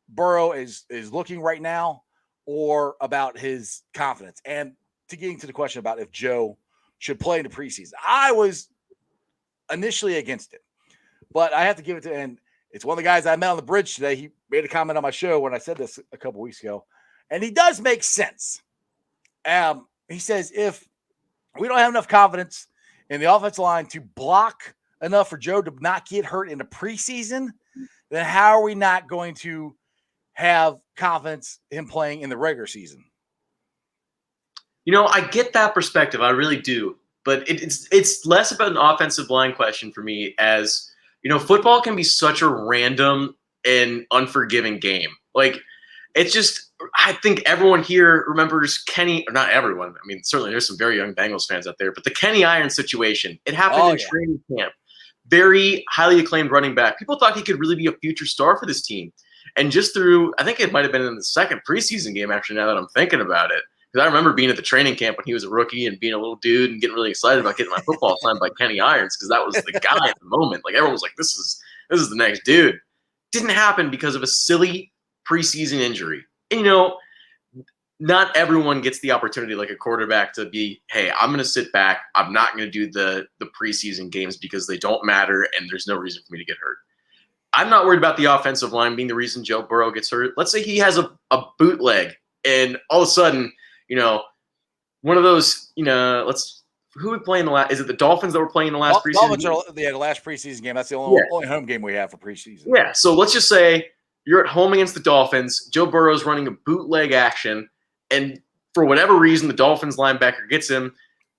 Burrow is looking right now or about his confidence. And to getting to the question about if Joe should play in the preseason, I was initially against it, but I have to give it to, and it's one of the guys I met on the bridge today. He made a comment on my show when I said this a couple weeks ago, and he does make sense. He says, if we don't have enough confidence in the offensive line to block enough for Joe to not get hurt in the preseason, then how are we not going to have confidence in playing in the regular season?
You know, I get that perspective. I really do. But it's less about an offensive line question for me, as, you know, football can be such a random and unforgiving game. Like, it's just, I think everyone here remembers Kenny, or not everyone. I mean, certainly there's some very young Bengals fans out there, but the Kenny Irons situation, it happened in training camp. Very highly acclaimed running back. People thought he could really be a future star for this team. And just through, I think it might have been in the second preseason game, actually, now that I'm thinking about it. Because I remember being at the training camp when he was a rookie and being a little dude and getting really excited about getting my football signed by Kenny Irons, because that was the guy at the moment. Like, everyone was like, this is the next dude. Didn't happen because of a silly preseason injury. And, you know, not everyone gets the opportunity, like a quarterback, to be, hey, I'm going to sit back. I'm not going to do the preseason games because they don't matter and there's no reason for me to get hurt. I'm not worried about the offensive line being the reason Joe Burrow gets hurt. Let's say he has a bootleg and all of a sudden, you know, one of those, you know, who would play in the last? Is it the Dolphins that were playing in the last preseason game?
The last preseason game. That's the only home game we have for preseason.
Yeah. So let's just say you're at home against the Dolphins. Joe Burrow's running a bootleg action, and for whatever reason, the Dolphins linebacker gets him,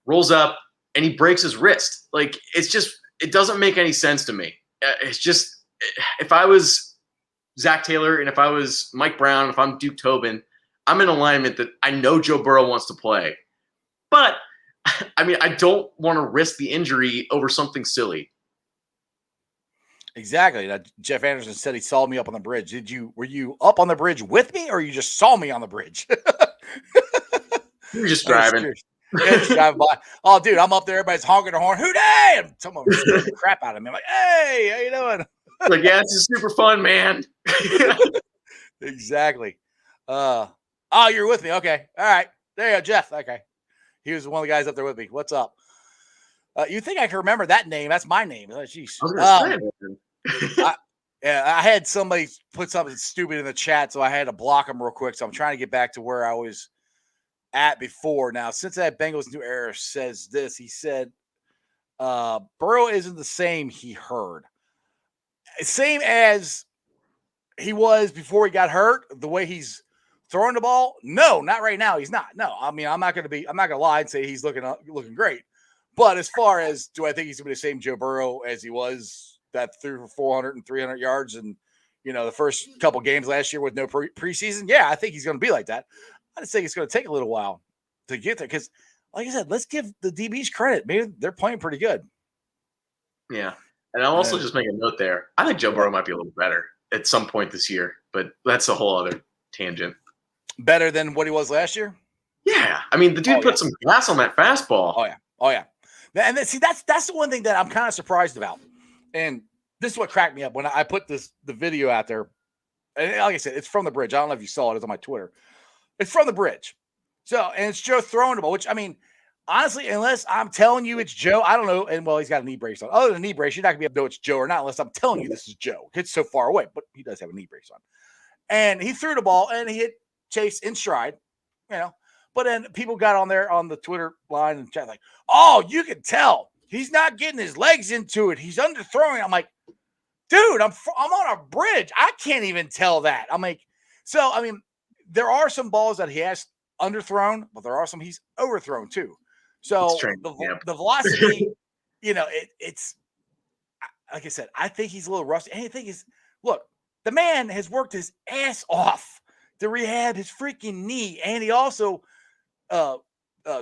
rolls up, and he breaks his wrist. Like, it doesn't make any sense to me. It's just, if I was Zach Taylor and if I was Mike Brown, if I'm Duke Tobin, I'm in alignment that I know Joe Burrow wants to play. But, I mean, I don't want to risk the injury over something silly.
Exactly. Jeff Anderson said he saw me up on the bridge. Were you up on the bridge with me, or you just saw me on the bridge?
You were just driving.
Yeah, just driving by. Oh, dude, I'm up there. Everybody's honking their horn. Who day? And someone was scaring the crap out of me. I'm like, hey, how you doing?
Like, yeah, this is super fun, man.
Exactly. Oh, you're with me. Okay. All right. There you go, Jeff. Okay. He was one of the guys up there with me. What's up? You think I can remember that name? That's my name. Oh, jeez. I had somebody put something stupid in the chat, so I had to block them real quick. So I'm trying to get back to where I was at before. Now, since that Bengals New Era says this, he said, Burrow isn't the same, he heard. Same as he was before he got hurt, the way he's throwing the ball. No, not right now. He's not. No, I mean, I'm not going to lie and say he's looking great. But as far as, do I think he's going to be the same Joe Burrow as he was that threw for 400 and 300 yards and, the first couple games last year with no preseason. Yeah, I think he's going to be like that. I just think it's going to take a little while to get there because, like I said, let's give the DBs credit. Maybe they're playing pretty good.
Yeah. And I'll also just make a note there. I think Joe Burrow might be a little better at some point this year, but that's a whole other tangent.
Better than what he was last year?
Yeah. I mean, the dude put some gas on that fastball.
Oh, yeah. And see, that's the one thing that I'm kind of surprised about. And this is what cracked me up when I put the video out there. And like I said, it's from the bridge. I don't know if you saw it. It's on my Twitter. It's from the bridge. So, and it's Joe throwing the ball, which, I mean, honestly, unless I'm telling you it's Joe, I don't know. And, well, he's got a knee brace on. Other than a knee brace, you're not going to be able to know it's Joe or not unless I'm telling you this is Joe. It's so far away, but he does have a knee brace on. And he threw the ball, and he hit Chase in stride, But then people got on there on the Twitter line and chat like, oh, you can tell. He's not getting his legs into it. He's underthrowing. I'm like, dude, I'm on a bridge. I can't even tell that. I'm like, so, I mean, there are some balls that he has underthrown, but there are some he's overthrown too. So the velocity, it's like I said, I think he's a little rusty. And the thing is, look, the man has worked his ass off to rehab his freaking knee, and he also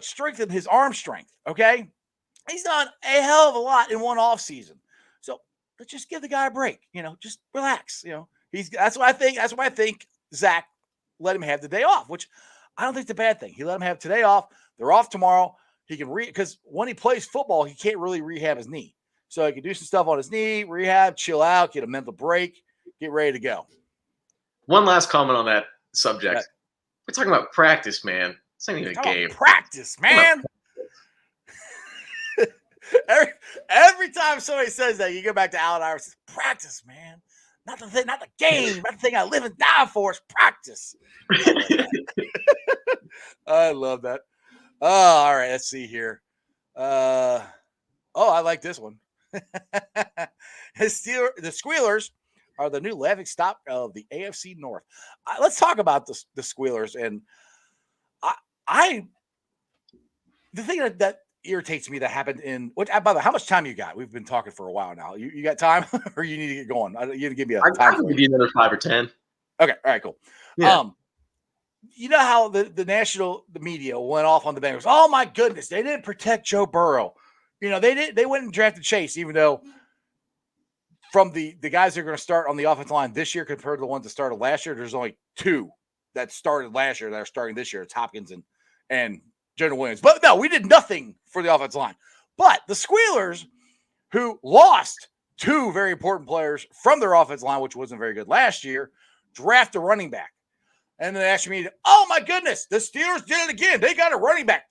strengthened his arm strength. Okay, he's done a hell of a lot in one off season. So let's just give the guy a break. Just relax. That's what I think. That's why I think Zach let him have the day off, which I don't think it's a bad thing. He let him have today off. They're off tomorrow. He can because when he plays football, he can't really rehab his knee. So he can do some stuff on his knee, rehab, chill out, get a mental break, get ready to go.
One last comment on that subject. Right. We're talking about practice, man. It's not even a game.
Practice, man. every time somebody says that, you go back to Allen Iverson. Practice, man. Not the thing, not the game. Not the thing I live and die for. Is practice. I love that. Oh, all right. Let's see here. I like this one. The Squealers are the new laughing stock of the AFC North. Let's talk about the Squealers. And the thing that irritates me that happened by the way, how much time you got? We've been talking for a while now. You got time or you need to get going? You need to give me a time.
I can give you another 5 or 10.
Okay. All right, cool.
Yeah.
You know how the media went off on the Bengals. Oh my goodness, they didn't protect Joe Burrow. They went and drafted Chase, even though from the guys that are going to start on the offensive line this year compared to the ones that started last year, there's only 2 that started last year that are starting this year. It's Hopkins and Jonah Williams. But no, we did nothing for the offensive line. But the Squealers, who lost 2 very important players from their offensive line, which wasn't very good last year, draft a running back. And then asked me, oh my goodness, the Steelers did it again. They got a running back.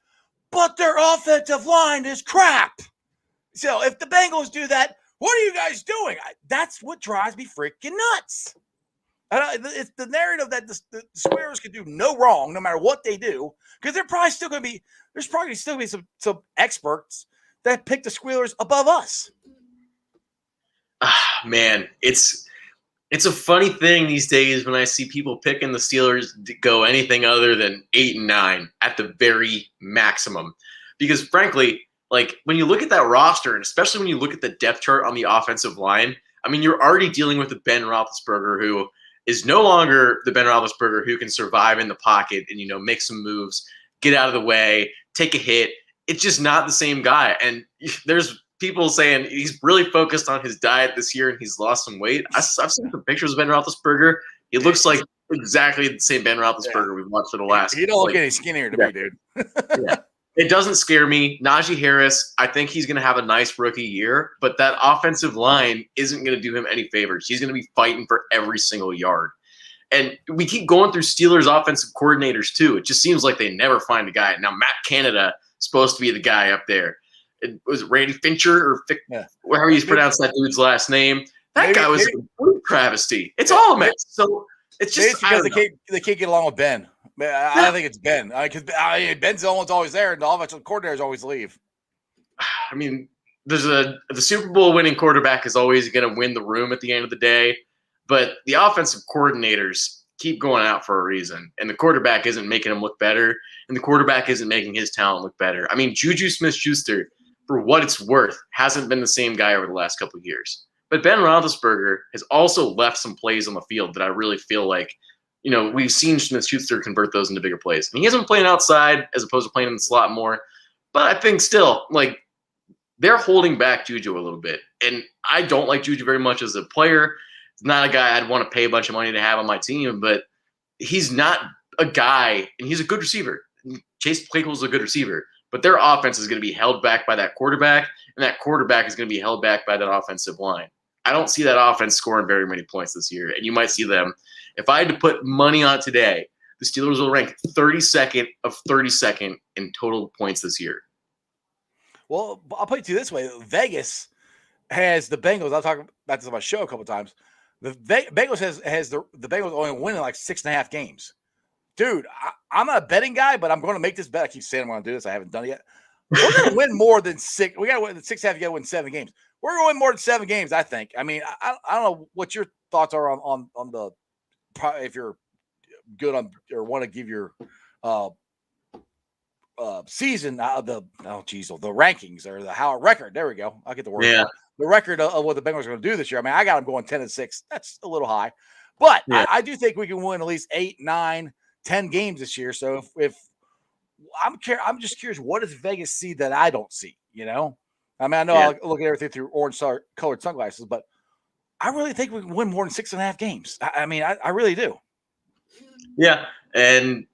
But their offensive line is crap. So if the Bengals do that, what are you guys doing? That's what drives me freaking nuts. It's the narrative that the Squares can do no wrong, no matter what they do, because there's probably still going to be some experts that pick the Squealers above us.
Man, it's a funny thing these days when I see people picking the Steelers to go anything other than 8 and 9 at the very maximum, because frankly, like when you look at that roster, and especially when you look at the depth chart on the offensive line, I mean, you're already dealing with a Ben Roethlisberger who is no longer the Ben Roethlisberger who can survive in the pocket and, make some moves, get out of the way, take a hit. It's just not the same guy. And there's people saying he's really focused on his diet this year and he's lost some weight. I've seen some pictures of Ben Roethlisberger. He looks like exactly the same Ben Roethlisberger we've watched for the last.
He don't look any skinnier to me, dude.
Yeah. It doesn't scare me. Najee Harris, I think he's going to have a nice rookie year, but that offensive line isn't going to do him any favors. He's going to be fighting for every single yard. And we keep going through Steelers offensive coordinators too. It just seems like they never find a guy. Now, Matt Canada is supposed to be the guy up there. Was it Randy Fincher or however you pronounce that dude's last name? That guy was a travesty. It's all a mess. So it's just
because they can't get along with Ben. I don't think it's Ben because Ben's the only one's always there, and the offensive coordinators always leave.
I mean, the Super Bowl winning quarterback is always going to win the room at the end of the day, but the offensive coordinators keep going out for a reason, and the quarterback isn't making them look better, and the quarterback isn't making his talent look better. I mean, Juju Smith-Schuster, for what it's worth, hasn't been the same guy over the last couple of years. But Ben Roethlisberger has also left some plays on the field that I really feel like, we've seen Smith-Schuster convert those into bigger plays. And he hasn't been playing outside as opposed to playing in the slot more. But I think still, they're holding back Juju a little bit. And I don't like Juju very much as a player. He's not a guy I'd want to pay a bunch of money to have on my team, but he's not a guy, and he's a good receiver. Chase Claypool's a good receiver, but their offense is going to be held back by that quarterback, and that quarterback is going to be held back by that offensive line. I don't see that offense scoring very many points this year, and you might see them. If I had to put money on today, the Steelers will rank 32nd of 32nd in total points this year.
Well, I'll put it to you this way. Vegas has the Bengals. I'll talk about this on my show a couple of times. The Bengals has the Bengals only winning like 6.5 games. Dude, I'm not a betting guy, but I'm going to make this bet. I keep saying I'm going to do this. I haven't done it yet. We're going to win more than 6. We got to win 6.5. You got to win 7 games. We're going to win more than 7 games, I think. I mean, I don't know what your thoughts are on the if you're good on or want to give your season the rankings or the record. There we go. I'll get the word.
Yeah.
The record of what the Bengals are going to do this year. I mean, I got them going 10-6. That's a little high, but yeah. I do think we can win at least 8, 9, 10 games this year. So if I'm just curious, what does Vegas see that I don't see? I mean, I know I'll look at everything through orange colored sunglasses, but I really think we can win more than 6.5 games. I mean, I really do. Yeah,
and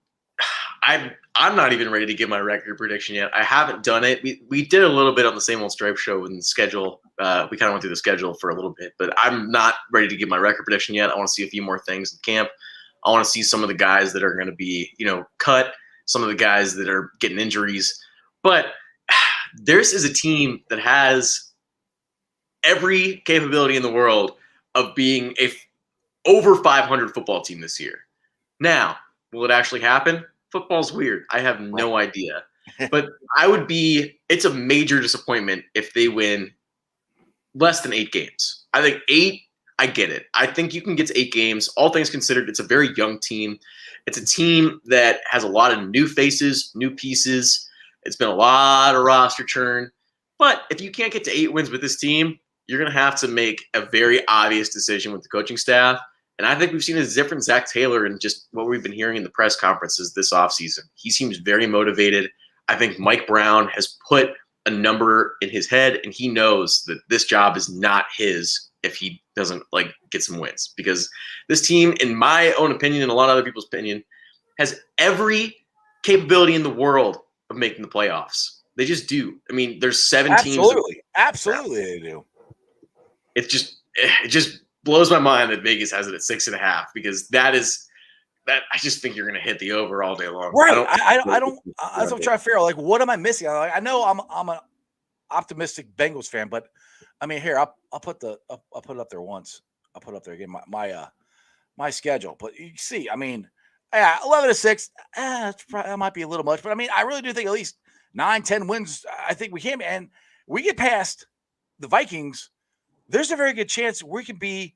I'm not even ready to give my record prediction yet. I haven't done it. We did a little bit on the Same Old Stripe show and the schedule. We kind of went through the schedule for a little bit, but I'm not ready to give my record prediction yet. I want to see a few more things in camp. I want to see some of the guys that are going to be, cut, some of the guys that are getting injuries. But this is a team that has every capability in the world of being over 500 football team this year. Now, will it actually happen? Football's weird. I have no idea. But it's a major disappointment if they win less than 8 games. I think 8, I get it. I think you can get to 8 games. All things considered, it's a very young team. It's a team that has a lot of new faces, new pieces. It's been a lot of roster churn. But if you can't get to 8 wins with this team, you're going to have to make a very obvious decision with the coaching staff. And I think we've seen a different Zach Taylor in just what we've been hearing in the press conferences this offseason. He seems very motivated. I think Mike Brown has put a number in his head, and he knows that this job is not his if he doesn't get some wins. Because this team, in my own opinion and a lot of other people's opinion, has every capability in the world of making the playoffs. They just do. I mean, there's 7 teams.
Absolutely they do.
It just blows my mind that Vegas has it at 6.5 because that I just think you're going to hit the over all day long.
Right. I don't. That's what I'm trying to figure out. What am I missing? I know I'm an optimistic Bengals fan, but I mean, here I'll put it up there once. I'll put it up there again. My schedule, but you see, I mean, 11-6. That might be a little much, but I mean, I really do think at least 9, 10 wins. I think we can, and we get past the Vikings. There's a very good chance we can be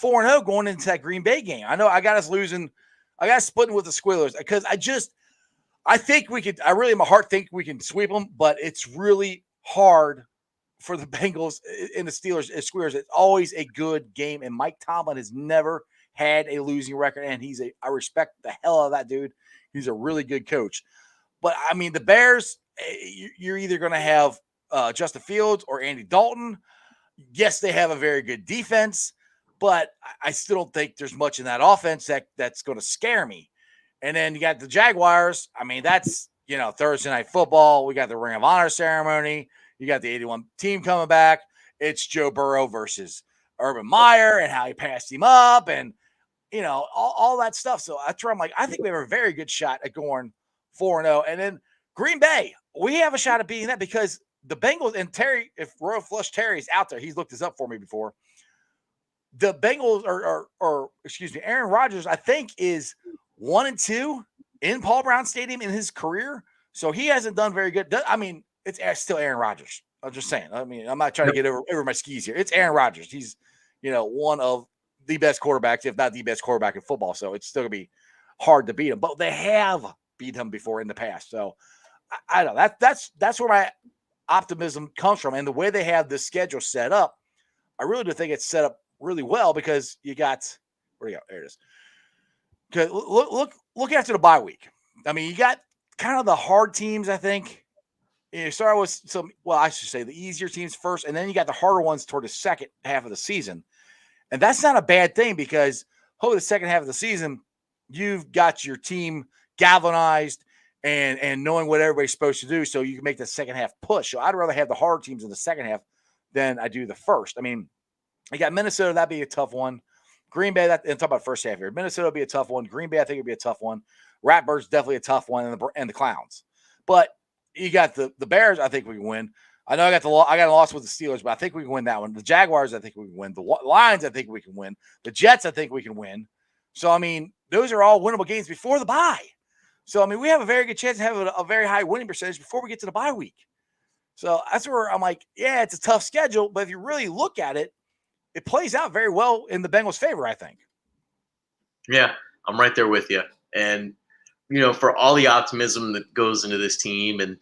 4-0 going into that Green Bay game. I know I got us losing. I got us splitting with the Squealers because I think we could. I really, in my heart, think we can sweep them, but it's really hard for the Bengals and the Steelers. Squealers, it's always a good game, and Mike Tomlin has never had a losing record, and I respect the hell out of that dude. He's a really good coach. But I mean, the Bears, you're either going to have Justin Fields or Andy Dalton. Yes, they have a very good defense, but I still don't think there's much in that offense that's going to scare me. And then you got the Jaguars. I mean, that's, Thursday night football. We got the Ring of Honor ceremony. You got the 81 team coming back. It's Joe Burrow versus Urban Meyer and how he passed him up and, all that stuff. So that's where I'm like, I think we have a very good shot at going 4-0. And then Green Bay, we have a shot at beating that because the Bengals and Terry, if Royal Flush Terry is out there, he's looked this up for me before. The Bengals Aaron Rodgers, I think, is 1-2 in Paul Brown Stadium in his career. So he hasn't done very good. I mean, it's still Aaron Rodgers. I'm just saying. I mean, I'm not trying to get over my skis here. It's Aaron Rodgers. He's, one of the best quarterbacks, if not the best quarterback in football. So it's still going to be hard to beat him. But they have beat him before in the past. So I don't know. That's where my optimism comes from. And the way they have this schedule set up, I really do think it's set up really well because you got where do you go? There it is. Okay, look after the bye week. I mean, you got kind of the hard teams, I think. You start with some, well, I should say the easier teams first, and then you got the harder ones toward the second half of the season. And that's not a bad thing because the second half of the season, you've got your team galvanized and knowing what everybody's supposed to do so you can make the second half push. So I'd rather have the hard teams in the second half than I do the first. I mean, you got Minnesota, that'd be a tough one. Green Bay, and talk about first half here. Minnesota would be a tough one. Green Bay, I think, would be a tough one. Ratbirds, definitely a tough one, and the Clowns. But you got the Bears, I think we can win. I know I got a loss with the Steelers, but I think we can win that one. The Jaguars, I think we can win. The Lions, I think we can win. The Jets, I think we can win. So, I mean, those are all winnable games before the bye. So, I mean, we have a very good chance of having a very high winning percentage before we get to the bye week. So, that's where I'm like, yeah, it's a tough schedule, but if you really look at it, it plays out very well in the Bengals' favor, I think.
Yeah, I'm right there with you. And, for all the optimism that goes into this team and,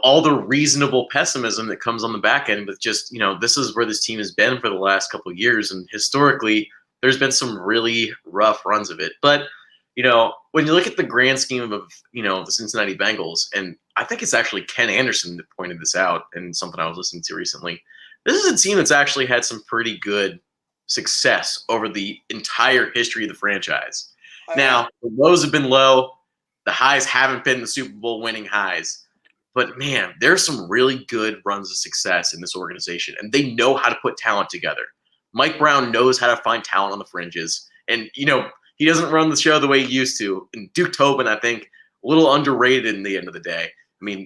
all the reasonable pessimism that comes on the back end with just, this is where this team has been for the last couple of years. And historically, there's been some really rough runs of it. But, when you look at the grand scheme of, the Cincinnati Bengals, and I think it's actually Ken Anderson that pointed this out in something I was listening to recently. This is a team that's actually had some pretty good success over the entire history of the franchise. Now, the lows have been low. The highs haven't been the Super Bowl winning highs. But, man, there's some really good runs of success in this organization, and they know how to put talent together. Mike Brown knows how to find talent on the fringes. And, he doesn't run the show the way he used to. And Duke Tobin, I think, a little underrated in the end of the day. I mean,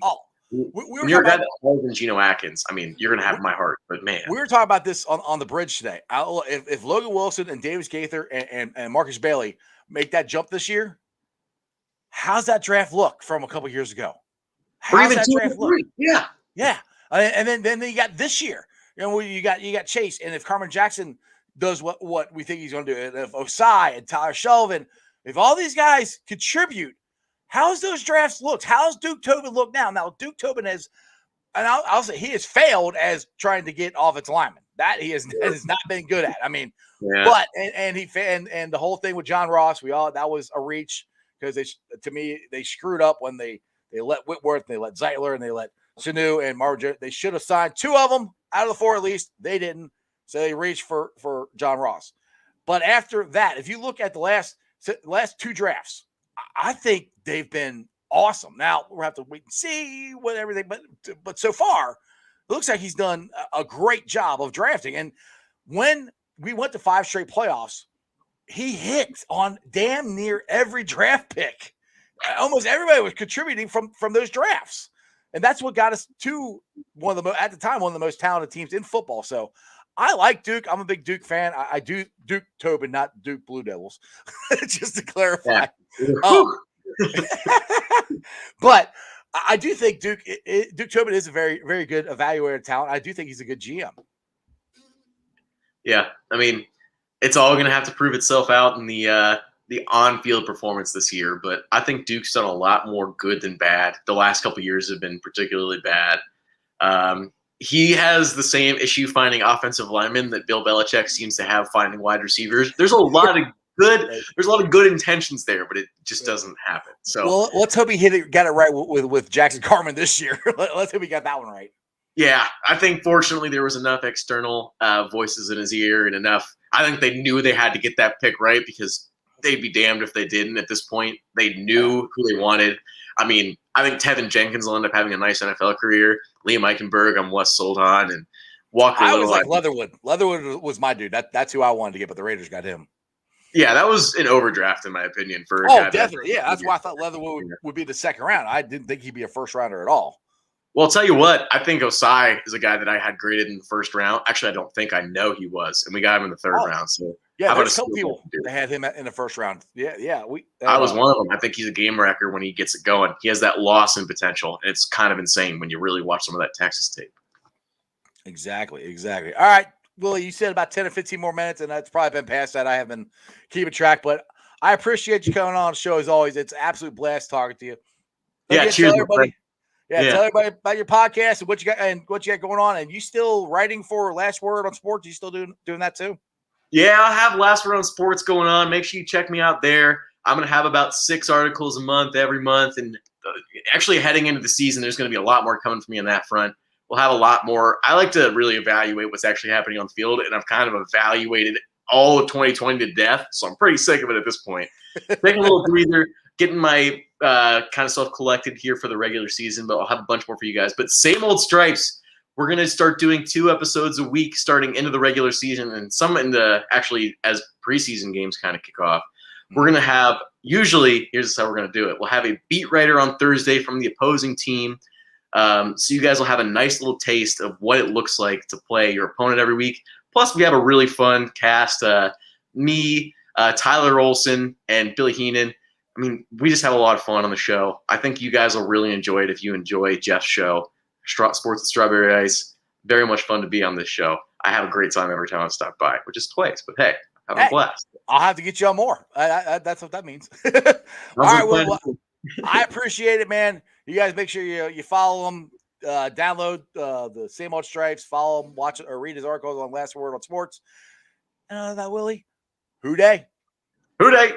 when you're a guy that holds in Geno Atkins, I mean, you're going to have my heart. But, man.
We were talking about this on the bridge today. If Logan Wilson and Davis Gaither and Marcus Bailey make that jump this year, how's that draft look from a couple years ago? How's that draft look?
Yeah.
Yeah. And then you got this year. You got Chase. And if Carmen Jackson does what we think he's going to do, and if Osai and Tyler Shelvin, if all these guys contribute, how's those drafts looked? How's Duke Tobin look now? Now, Duke Tobin has, and I'll say he has failed as trying to get offensive linemen. That he has not been good at. I mean, but and the whole thing with John Ross, that was a reach because they screwed up when they let Whitworth, they let Zeitler, and they let Sanu and Marjorie. They should have signed two of them out of the four at least. They didn't. So they reached for John Ross. But after that, if you look at the last two drafts, I think they've been awesome. Now we'll have to wait and see what everything, but so far, it looks like he's done a great job of drafting. And when we went to 5 straight playoffs, he hit on damn near every draft pick. Almost everybody was contributing from those drafts. And that's what got us to one of the most talented teams in football. So I like Duke. I'm a big Duke fan. I do Duke Tobin, not Duke Blue Devils, just to clarify. Yeah. But I do think Duke Tobin is a very, very good evaluator of talent. I do think he's a good GM.
Yeah, I mean, it's all going to have to prove itself out in the on-field performance this year. But I think Duke's done a lot more good than bad. The last couple of years have been particularly bad. He has the same issue finding offensive linemen that Bill Belichick seems to have finding wide receivers. There's a lot of good intentions there, but it just doesn't happen. So
well, let's hope he got it right with Jackson Carman this year. Let's hope he got that one right.
Yeah, I think fortunately there was enough external voices in his ear and enough. I think they knew they had to get that pick right because they'd be damned if they didn't at this point. They knew who they wanted. I mean, I think Tevin Jenkins will end up having a nice NFL career. Liam Eichenberg, I'm less sold on. And Walker
I was like Leatherwood. Leatherwood was my dude. That's who I wanted to get, but the Raiders got him.
Yeah, that was an overdraft in my opinion.
Definitely. Yeah, that's why I thought Leatherwood would be the second round. I didn't think he'd be a first rounder at all.
Well, I'll tell you what. I think Osai is a guy that I had graded in the first round. Actually, I don't think I know he was, and we got him in the third round. So
yeah, there's some people that had him in the first round. Yeah.
I was one of them. I think he's a game wrecker when he gets it going. He has that loss in potential, and it's kind of insane when you really watch some of that Texas tape.
Exactly. All right, Willie, you said about 10 or 15 more minutes, and that's probably been past that. I have been keeping track, but I appreciate you coming on the show as always. It's an absolute blast talking to you.
Yeah, cheers, everybody.
Yeah, tell everybody about your podcast and what you got going on. And you still writing for Last Word on Sports? You still doing that too?
Yeah, I have Last Word on Sports going on. Make sure you check me out there. I'm going to have about 6 articles a month every month. And actually heading into the season, there's going to be a lot more coming from me on that front. We'll have a lot more. I like to really evaluate what's actually happening on the field, and I've kind of evaluated all of 2020 to death, so I'm pretty sick of it at this point. Taking a little breather, getting my kind of stuff collected here for the regular season, but I'll have a bunch more for you guys. But Same Old Stripes, we're going to start doing 2 episodes a week starting into the regular season, and some in the actually as preseason games kind of kick off. We're going to have, usually, here's how we're going to do it. We'll have a beat writer on Thursday from the opposing team. So you guys will have a nice little taste of what it looks like to play your opponent every week. Plus, we have a really fun cast. Me, Tyler Olson, and Billy Heenan. I mean, we just have a lot of fun on the show. I think you guys will really enjoy it if you enjoy Jeff's show, Sports with Strawberry Ice. Very much fun to be on this show. I have a great time every time I stop by, which is twice. But hey, I'm having a blast.
I'll have to get you on more. That's what that means. All right, well, I appreciate it, man. You guys make sure you follow him, download the Same Old Stripes, follow him, watch it, or read his articles on Last Word on Sports. And other than that, Willie, who day?
Who day?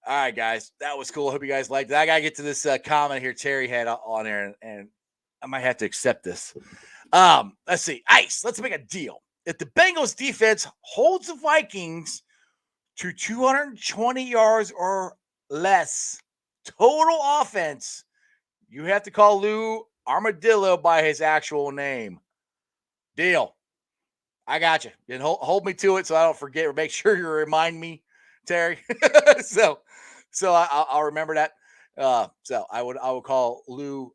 All right, guys, that was cool. Hope you guys liked it. I gotta get to this comment here Terry had on there, and I might have to accept this. Let's see, Ice. Let's make a deal. If the Bengals defense holds the Vikings to 220 yards or less total offense, you have to call Lou Armadillo by his actual name. Deal. I got you. And hold me to it so I don't forget, or make sure you remind me, Terry. so I'll remember that. So I would call Lou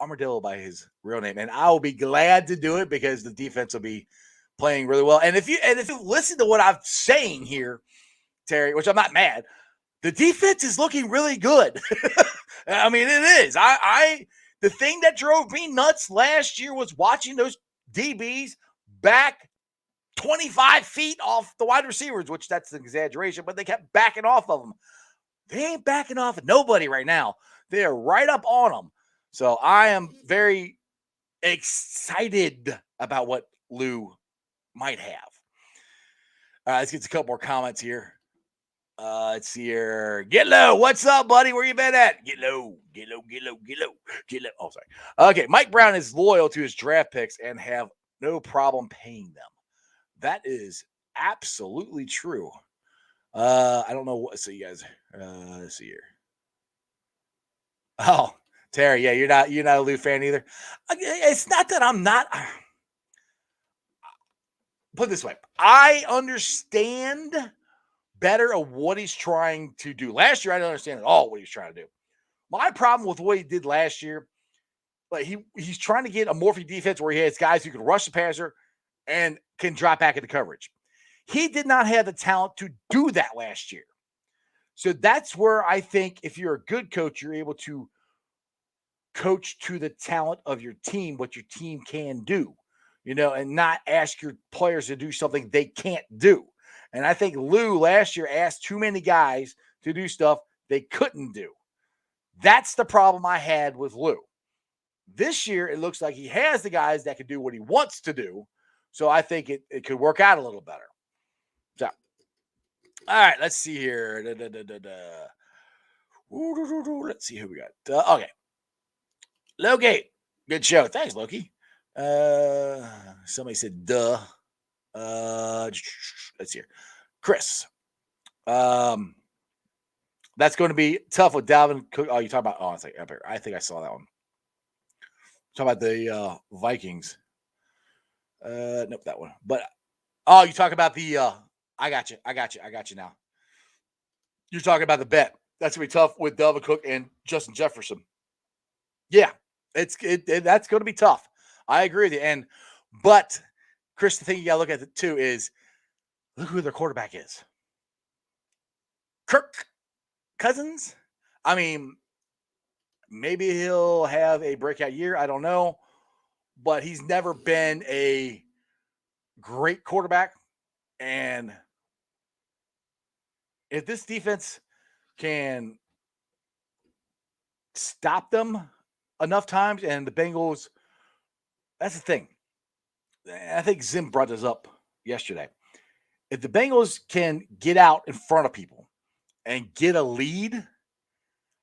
Armadillo by his real name, and I will be glad to do it because the defense will be playing really well. And if you listen to what I'm saying here, Terry, which I'm not mad, the defense is looking really good. I mean, it is. The thing that drove me nuts last year was watching those DBs back 25 feet off the wide receivers, which that's an exaggeration, but they kept backing off of them. They ain't backing off of nobody right now. They are right up on them. So I am very excited about what Lou might have. All right, let's get a couple more comments here. Let's see here. Get low. What's up, buddy? Where you been at? Get low. Get low. Get low. Get low. Get low. Oh, sorry. Okay. Mike Brown is loyal to his draft picks and have no problem paying them. That is absolutely true. I don't know what. So you guys, let's see here. Oh, Terry. Yeah, you're not a Lou fan either. It's not that I'm not. Put it this way. I understand better of what he's trying to do. Last year, I didn't understand at all what he was trying to do. My problem with what he did last year, like he's trying to get a morphy defense where he has guys who can rush the passer and can drop back into coverage. He did not have the talent to do that last year. So that's where I think if you're a good coach, you're able to coach to the talent of your team, what your team can do, and not ask your players to do something they can't do. And I think Lou last year asked too many guys to do stuff they couldn't do. That's the problem I had with Lou. This year, it looks like he has the guys that can do what he wants to do. So I think it could work out a little better. So, all right, let's see here. Let's see who we got. Okay. Loki. Good show. Thanks, Loki. Somebody said, duh. Let's see here. Chris. That's going to be tough with Dalvin Cook. Oh, you're talking about, it's like up here. I think I saw that one. Talking about the Vikings. Nope, that one. But you talk about the I got you now. You're talking about the bet. That's gonna be tough with Dalvin Cook and Justin Jefferson. Yeah, that's going to be tough. I agree with you. But Chris, the thing you got to look at too is look who their quarterback is. Kirk Cousins. I mean, maybe he'll have a breakout year. I don't know, but he's never been a great quarterback. And if this defense can stop them, enough times, and the Bengals, that's the thing. I think Zim brought this up yesterday. If the Bengals can get out in front of people and get a lead,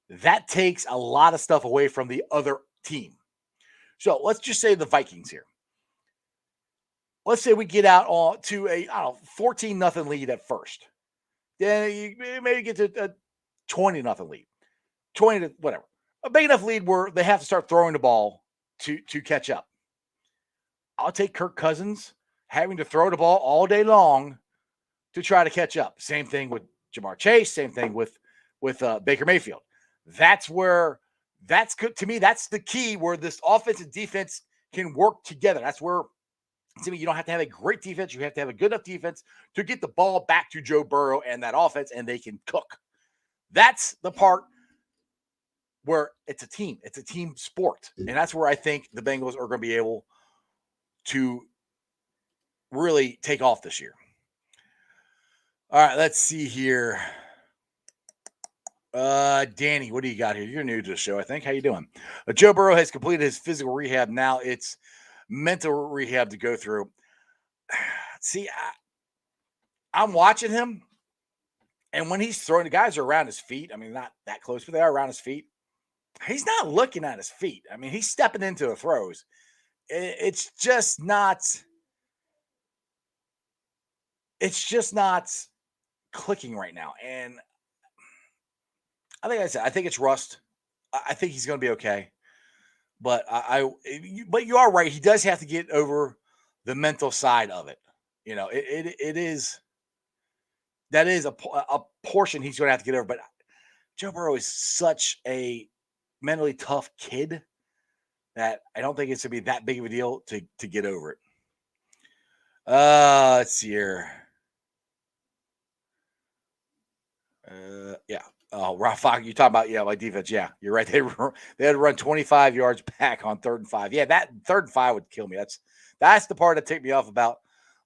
that takes a lot of stuff away from the other team. So let's just say the Vikings here. Let's say we get out to a 14-0 lead at first. Then you maybe get to a 20-0 lead. 20 to whatever. A big enough lead where they have to start throwing the ball to catch up. I'll take Kirk Cousins having to throw the ball all day long to try to catch up. Same thing with Jamar Chase. Same thing with Baker Mayfield. That's good to me. That's the key where this offense and defense can work together. That's where, to me, you don't have to have a great defense. You have to have a good enough defense to get the ball back to Joe Burrow and that offense, and they can cook. That's the part where it's a team. It's a team sport. And that's where I think the Bengals are going to be able to really take off this year. All right, let's see here. Danny, what do you got here? You're new to the show, I think. How you doing? Joe Burrow has completed his physical rehab. Now it's mental rehab to go through. See, I'm watching him, and when he's throwing, the guys are around his feet. I mean, not that close, but they are around his feet. He's not looking at his feet. I mean, he's stepping into the throws. It's just not clicking right now. And I think it's rust. I think he's going to be okay. But but you are right. He does have to get over the mental side of it. You know, that is a portion he's going to have to get over. But Joe Burrow is such a mentally tough kid that I don't think it's going to be that big of a deal to get over it. Let's see here. Yeah. Oh, Rob Fox, you talking about, my defense. Yeah, you're right. They had to run 25 yards back on 3rd and 5. Yeah, that 3rd and 5 would kill me. That's the part that ticked me off about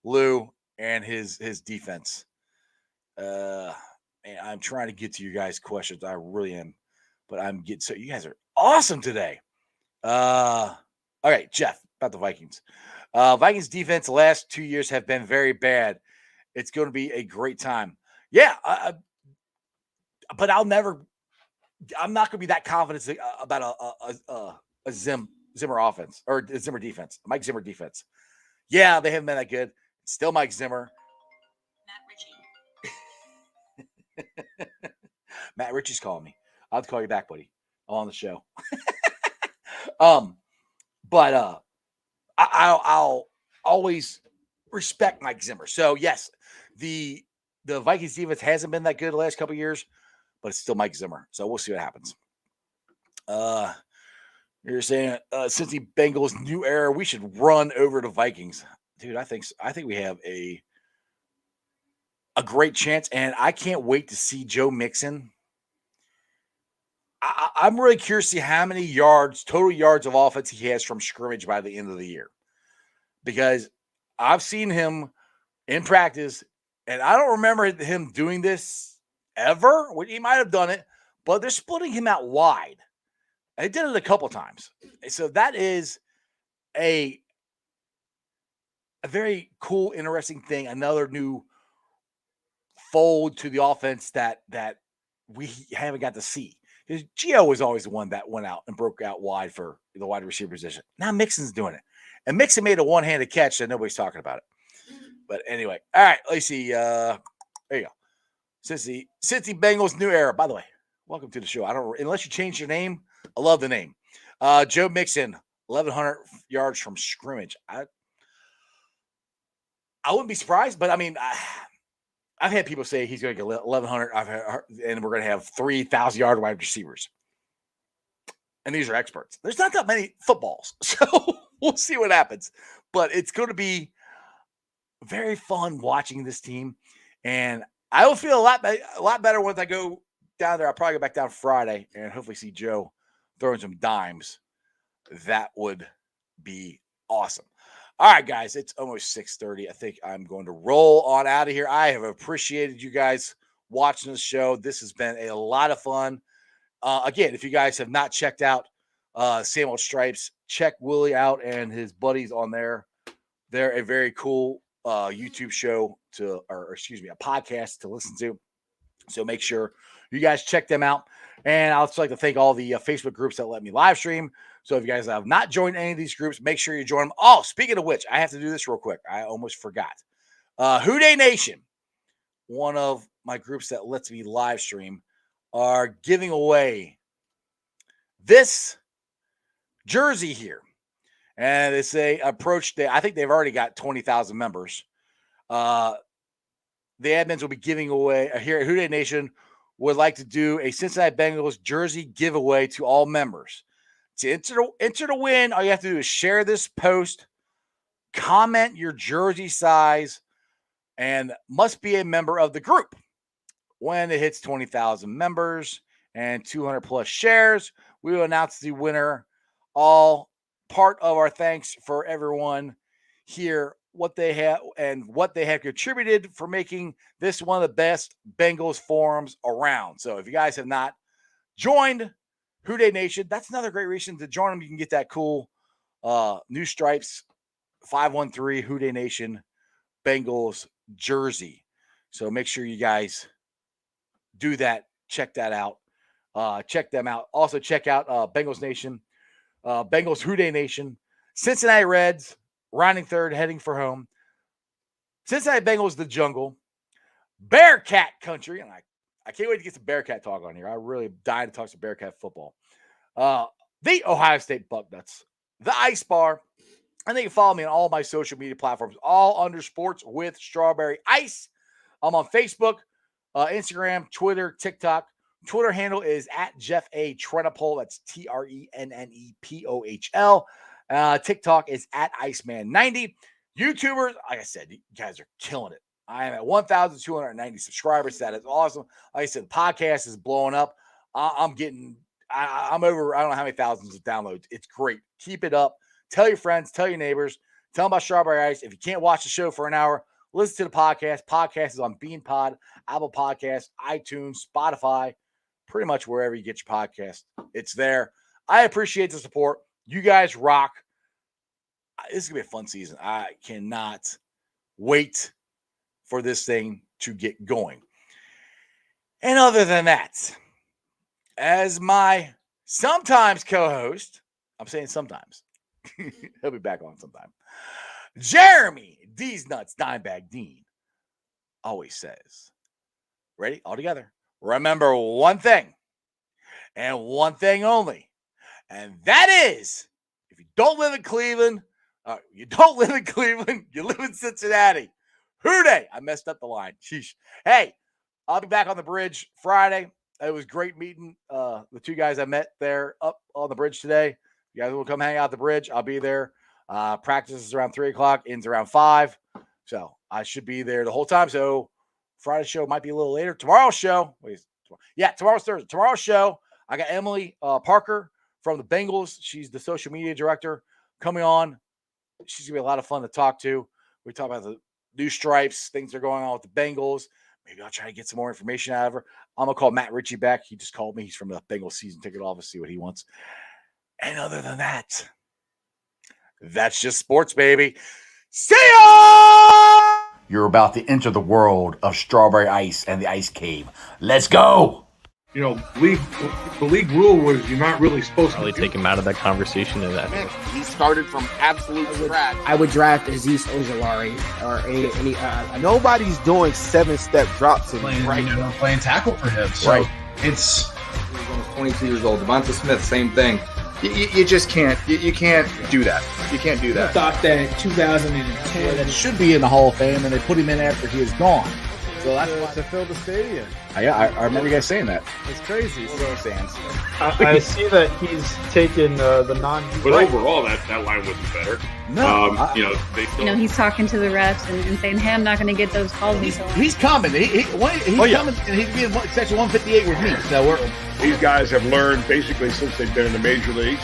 Lou and his defense. Man, I'm trying to get to you guys' questions. I really am. But so you guys are awesome today. All right, Jeff, about the Vikings. Vikings defense the last 2 years have been very bad. It's going to be a great time. Yeah, but I'm not going to be that confident about a Zimmer offense or Zimmer defense, Mike Zimmer defense. Yeah, they haven't been that good. It's still Mike Zimmer. Matt Ritchie's calling me. I'll have to call you back, buddy. I'm on the show. But I'll always respect Mike Zimmer. So yes, the Vikings defense hasn't been that good the last couple of years, but it's still Mike Zimmer. So we'll see what happens. You're saying since the Bengals new era, we should run over to Vikings. Dude, I think we have a great chance, and I can't wait to see Joe Mixon. I'm really curious to see how many total yards of offense he has from scrimmage by the end of the year, because I've seen him in practice, and I don't remember him doing this ever. He might have done it, but they're splitting him out wide. They did it a couple times. So that is a very cool, interesting thing. Another new fold to the offense that we haven't got to see. Because Gio was always the one that went out and broke out wide for the wide receiver position. Now Mixon's doing it. And Mixon made a one-handed catch that nobody's talking about it. But anyway, all right, let's see. There you go. Cincy Bengals new era. By the way, welcome to the show. Unless you change your name, I love the name. Joe Mixon, 1,100 yards from scrimmage. I wouldn't be surprised, but I mean, I've had people say he's going to get 1,100, and we're going to have 3,000-yard wide receivers. And these are experts. There's not that many footballs, so we'll see what happens. But it's going to be very fun watching this team, and I will feel a lot better once I go down there. I'll probably go back down Friday and hopefully see Joe throwing some dimes. That would be awesome. All right, guys, it's almost 6:30. I think I'm going to roll on out of here. I have appreciated you guys watching this show. This has been a lot of fun. Again, if you guys have not checked out Same Old Stripes. Check Willie out and his buddies on there. They're a very cool YouTube show or excuse me, a podcast to listen to. So make sure you guys check them out. And I'd also like to thank all the Facebook groups that let me live stream. So if you guys have not joined any of these groups, make sure you join them. Oh, speaking of which, I have to do this real quick. I almost forgot. Houday Nation, one of my groups that lets me live stream, are giving away this jersey here. And it's a approach that I think they've already got 20,000 members. The admins will be giving away here at Houday Nation would like to do a Cincinnati Bengals jersey giveaway to all members. To enter to win, all you have to do is share this post, comment your jersey size, and must be a member of the group. When it hits 20,000 members and 200 plus shares, we will announce the winner. All part of our thanks for everyone here, what they have contributed for making this one of the best Bengals forums around. So if you guys have not joined Houday Nation, that's another great reason to join them. You can get that cool New Stripes 513 Houday Nation Bengals jersey. So make sure you guys do that. Check that out. Check them out. Also check out Bengals Nation, Bengals Houday Nation, Cincinnati Reds, rounding third, heading for home. Cincinnati Bengals, the jungle, Bearcat country, and I can't wait to get some Bearcat talk on here. I really dying to talk some Bearcat football. The Ohio State Bucknuts, the Ice Bar, and they can follow me on all my social media platforms, all under Sports with Strawberry Ice. I'm on Facebook, Instagram, Twitter, TikTok. Twitter handle is at Jeff A. Trenopole. That's TRENNEPOHL. TikTok is at Iceman90. YouTubers, like I said, you guys are killing it. I am at 1,290 subscribers. That is awesome. Like I said, the podcast is blowing up. I'm over, I don't know how many thousands of downloads. It's great. Keep it up. Tell your friends, tell your neighbors, tell them about Strawberry Ice. If you can't watch the show for an hour, listen to the podcast. Podcast is on BeanPod, Apple Podcasts, iTunes, Spotify, pretty much wherever you get your podcast. It's there. I appreciate the support. You guys rock. This is going to be a fun season. I cannot wait for this thing to get going. And other than that, as my sometimes co-host, I'm saying sometimes, he'll be back on sometime, Jeremy D's Nuts Dimebag Dean always says, ready? All together. Remember one thing and one thing only. And that is, if you don't live in Cleveland, you live in Cincinnati. Houday. I messed up the line. Sheesh. Hey, I'll be back on the bridge Friday. It was great meeting the two guys I met there up on the bridge today. You guys will come hang out at the bridge. I'll be there. Practice is around 3 o'clock, ends around 5. So I should be there the whole time. So Friday's show might be a little later. Tomorrow's show. Tomorrow's Thursday. Tomorrow's show, I got Emily Parker from the Bengals. She's the social media director coming on. She's going to be a lot of fun to talk to. We talk about the new stripes, things that are going on with the Bengals. Maybe I'll try to get some more information out of her. I'm going to call Matt Ritchie back. He just called me. He's from the Bengals season ticket office, see what he wants. And other than that, that's just sports, baby. See ya!
You're about to enter the world of Strawberry Ice and the Ice Cave. Let's go!
You know, the league rule was you're not really supposed
to take him out of that conversation. And that
he started from absolute scratch.
I would draft Azeez Ojulari or any.
Nobody's doing 7-step drops in
playing tackle for him. So
right.
He's almost 22 years old. Devonta Smith, same thing. You just can't. You can't do that. You can't do that.
I thought that 2010 that should be in the Hall of Fame, and they put him in after he was gone. So that's why
to fill the stadium.
I remember you guys saying that.
It's crazy.
Fans.
I see that he's taken the non.
But overall, that line wasn't better.
No,
they still.
He's talking to the refs and saying, "Hey, I'm not going to get those calls."
He's coming. He's coming, and he's be in section 158 with me. So
these guys have learned basically since they've been in the major leagues.